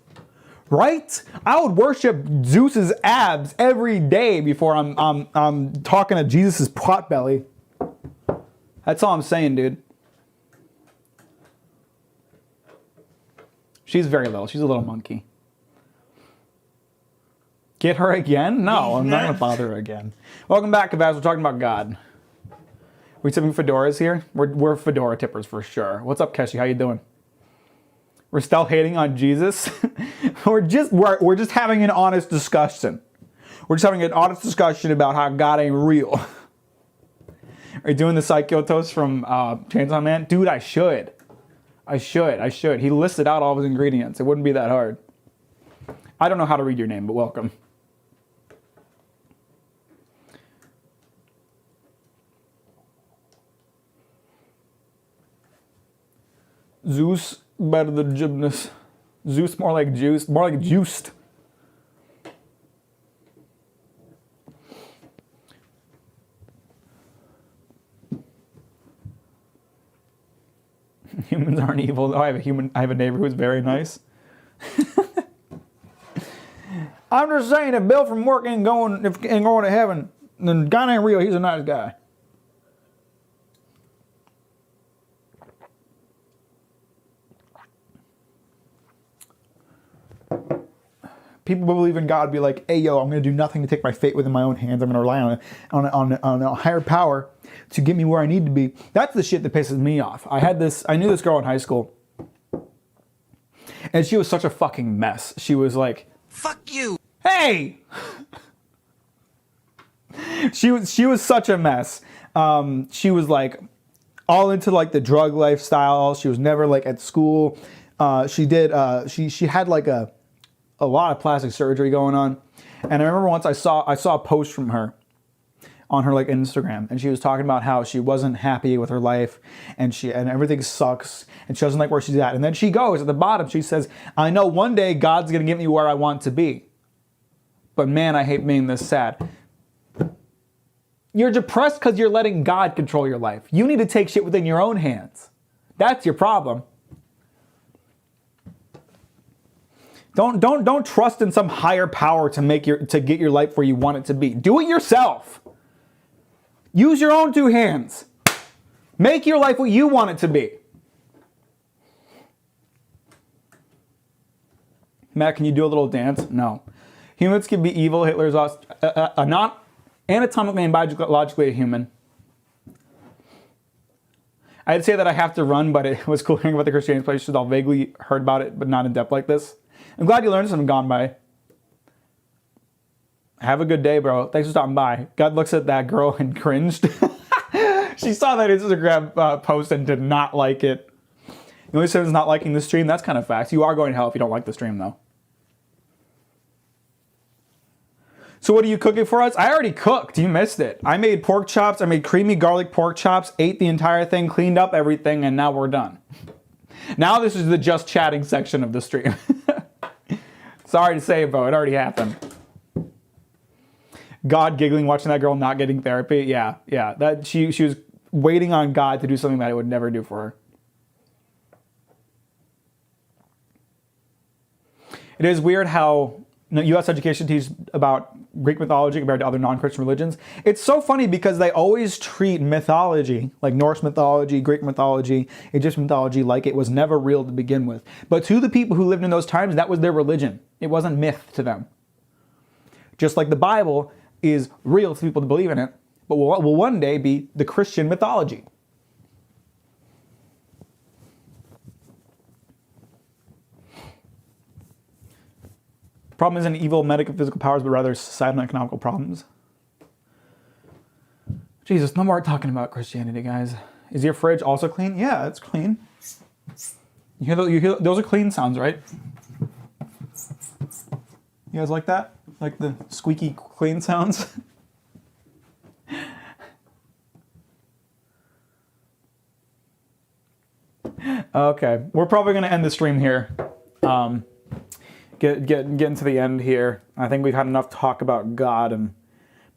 Right? I would worship Zeus's abs every day before I'm talking to Jesus's pot belly. That's all I'm saying, dude. She's very little. She's a little monkey. Get her again? No, I'm not going to bother her again. Welcome back, Kavaz. We're talking about God. We tipping fedoras here? We're fedora tippers for sure. What's up, Keshi? How you doing? We're still hating on Jesus. we're just having an honest discussion. We're just having an honest discussion about how God ain't real. Are you doing the Psychotos from Chainsaw Man? Dude, I should. I should. He listed out all of his ingredients. It wouldn't be that hard. I don't know how to read your name, but welcome. Zeus better than gymnast. Zeus more like juice, more like juiced. Humans aren't evil. Oh, I have a neighbor who's very nice. I'm just saying, if Bill from work ain't going to heaven, then God ain't real. He's a nice guy. People believe in God be like, hey, yo, I'm going to do nothing to take my fate within my own hands. I'm going to rely on a higher power to get me where I need to be. That's the shit that pisses me off. I knew this girl in high school, and she was such a fucking mess. She was like, fuck you. Hey! She was such a mess. She was like all into like the drug lifestyle. She was never like at school. She had like a lot of plastic surgery going on. And I remember once I saw a post from her on her like Instagram, and she was talking about how she wasn't happy with her life, and everything sucks, and she doesn't like where she's at. And then she goes at the bottom, she says, I know one day God's gonna get me where I want to be, but man, I hate being this sad. You're depressed because you're letting God control your life. You need to take shit within your own hands. That's your problem. Don't trust in some higher power to get your life where you want it to be. Do it yourself. Use your own two hands. Make your life what you want it to be. Matt, can you do a little dance? No. Humans can be evil. Hitler's not anatomically and biologically a human. I'd say that I have to run, but it was cool hearing about the Christianity place. I've vaguely heard about it, but not in depth like this. I'm glad you learned something gone by. Have a good day, bro. Thanks for stopping by. God looks at that girl and cringed. She saw that Instagram post and did not like it. The only sin is not liking the stream. That's kind of facts. You are going to hell if you don't like the stream, though. So what are you cooking for us? I already cooked. You missed it. I made pork chops. I made creamy garlic pork chops, ate the entire thing, cleaned up everything, and now we're done. Now this is the just chatting section of the stream. Sorry to say, bro. It already happened. God giggling watching that girl not getting therapy. Yeah. That she was waiting on God to do something that I would never do for her. It is weird how U.S. education teaches about Greek mythology compared to other non-Christian religions. It's so funny because they always treat mythology, like Norse mythology, Greek mythology, Egyptian mythology, like it was never real to begin with. But to the people who lived in those times, that was their religion. It wasn't myth to them. Just like the Bible is real to people to believe in it, but will one day be the Christian mythology. Problem isn't evil medical physical powers, but rather societal and economical problems. Jesus, no more talking about Christianity, guys. Is your fridge also clean? Yeah, it's clean. You hear those are clean sounds, right? You guys like that? Like the squeaky clean sounds? Okay, we're probably going to end the stream here. Get into the end here. I think we've had enough talk about God and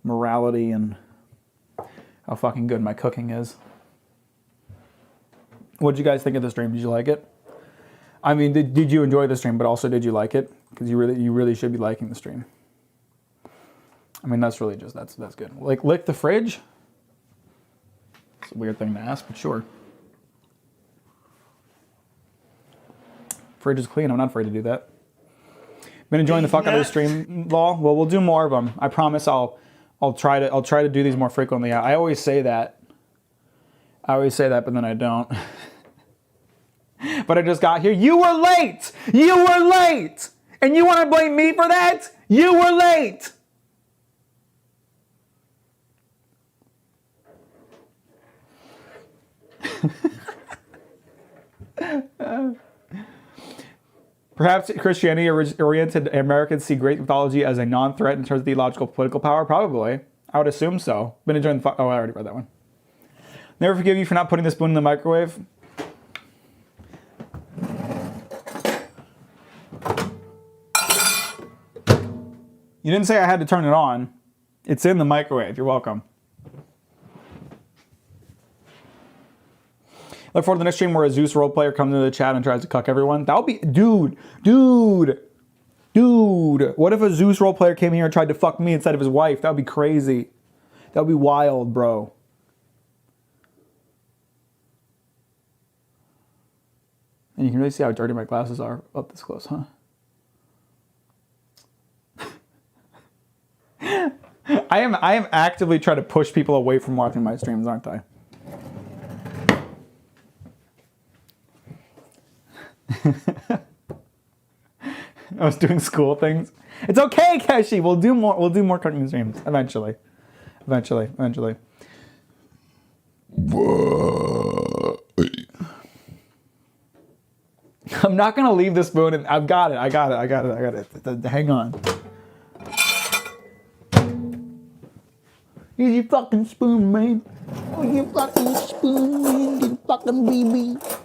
morality and how fucking good my cooking is. What did you guys think of the stream? Did you like it? I mean, did you enjoy the stream, but also did you like it? Because you really should be liking the stream. I mean, that's really just, that's good. Like, lick the fridge? It's a weird thing to ask, but sure. Fridge is clean. I'm not afraid to do that. Been enjoying the fuck out of the stream, Law. Well, we'll do more of them. I promise. I'll try to do these more frequently. I always say that. But then I don't. But I just got here. You were late. And you want to blame me for that? You were late. Perhaps Christianity-oriented Americans see Greek mythology as a non-threat in terms of theological political power? Probably. I would assume so. Been enjoying the oh, I already read that one. Never forgive you for not putting the spoon in the microwave. You didn't say I had to turn it on. It's in the microwave. You're welcome. Look forward to the next stream where a Zeus role player comes into the chat and tries to cuck everyone. That would be... Dude. What if a Zeus role player came here and tried to fuck me instead of his wife? That would be crazy. That would be wild, bro. And you can really see how dirty my glasses are up this close, huh? I am actively trying to push people away from watching my streams, aren't I? I was doing school things. It's okay, Keshi. We'll do more cooking streams eventually. I'm not gonna leave the spoon, and I got it. Hang on. Here's your fucking spoon, man. Oh, you fucking spoon, man. You fucking BB.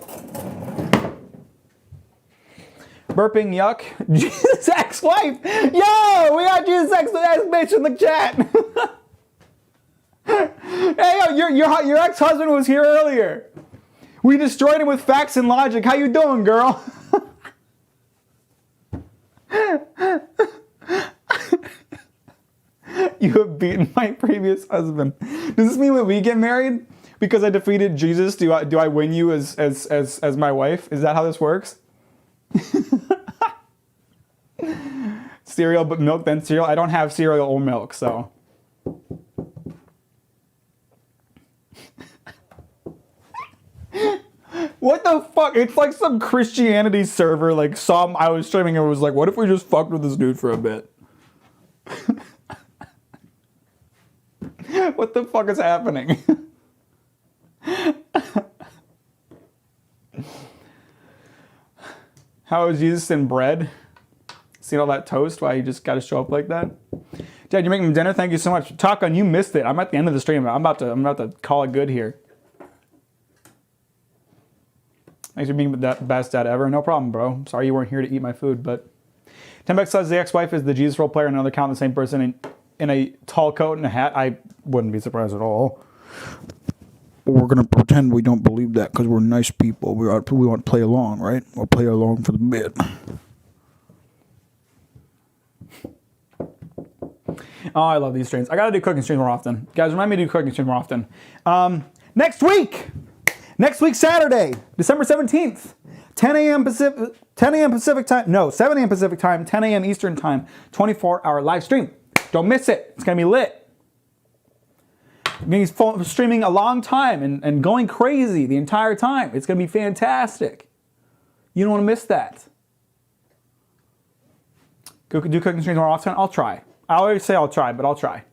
Burping yuck. Jesus ex-wife. Yo, we got Jesus ex-bitch in the chat. Hey, yo, your ex-husband was here earlier. We destroyed him with facts and logic. How you doing, girl? You have beaten my previous husband. Does this mean when we get married, because I defeated Jesus, do I win you as my wife? Is that how this works? Cereal, but milk, then cereal. I don't have cereal or milk, so. What the fuck? It's like some Christianity server, like I was streaming and was like, what if we just fucked with this dude for a bit? What the fuck is happening? How is Jesus in bread? Seeing all that toast? Why you just got to show up like that? Dad, you're making dinner? Thank you so much. Taco, you missed it. I'm at the end of the stream. I'm about to call it good here. Thanks for being the best dad ever. No problem, bro. Sorry you weren't here to eat my food, but... Tembex says the ex-wife is the Jesus role player and another count the same person in a tall coat and a hat. I wouldn't be surprised at all. We're going to pretend we don't believe that because we're nice people. We want to play along, right? We'll play along for the bit. Oh, I love these streams. I got to do cooking streams more often. Guys, remind me to do cooking streams more often. Next week, Saturday, December 17th, 10 a.m. Pacific time. No, 7 a.m. Pacific time, 10 a.m. Eastern time, 24-hour live stream. Don't miss it. It's going to be lit. He's streaming a long time and going crazy the entire time. It's going to be fantastic. You don't want to miss that. Do cooking streams more often? I'll try. I always say I'll try, but I'll try.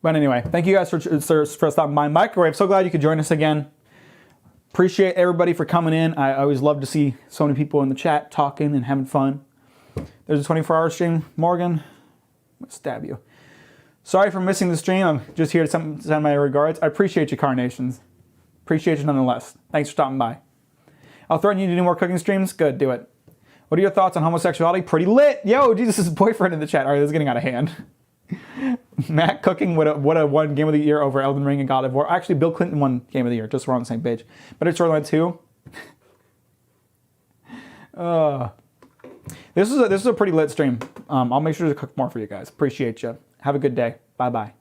But anyway, thank you guys for stopping by. Microwave, so glad you could join us again. Appreciate everybody for coming in. I always love to see so many people in the chat talking and having fun. There's a 24-hour stream. Morgan, I'm going to stab you. Sorry for missing the stream. I'm just here to send my regards. I appreciate you, Carnations. Appreciate you nonetheless. Thanks for stopping by. I'll threaten you to do more cooking streams. Good, do it. What are your thoughts on homosexuality? Pretty lit. Yo, Jesus' boyfriend in the chat. All right, this is getting out of hand. Matt cooking would have won Game of the Year over Elden Ring and God of War. Actually, Bill Clinton won Game of the Year, just so we're on the same page. Better Storyline 2. This is a pretty lit stream. I'll make sure to cook more for you guys. Appreciate you. Have a good day. Bye-bye.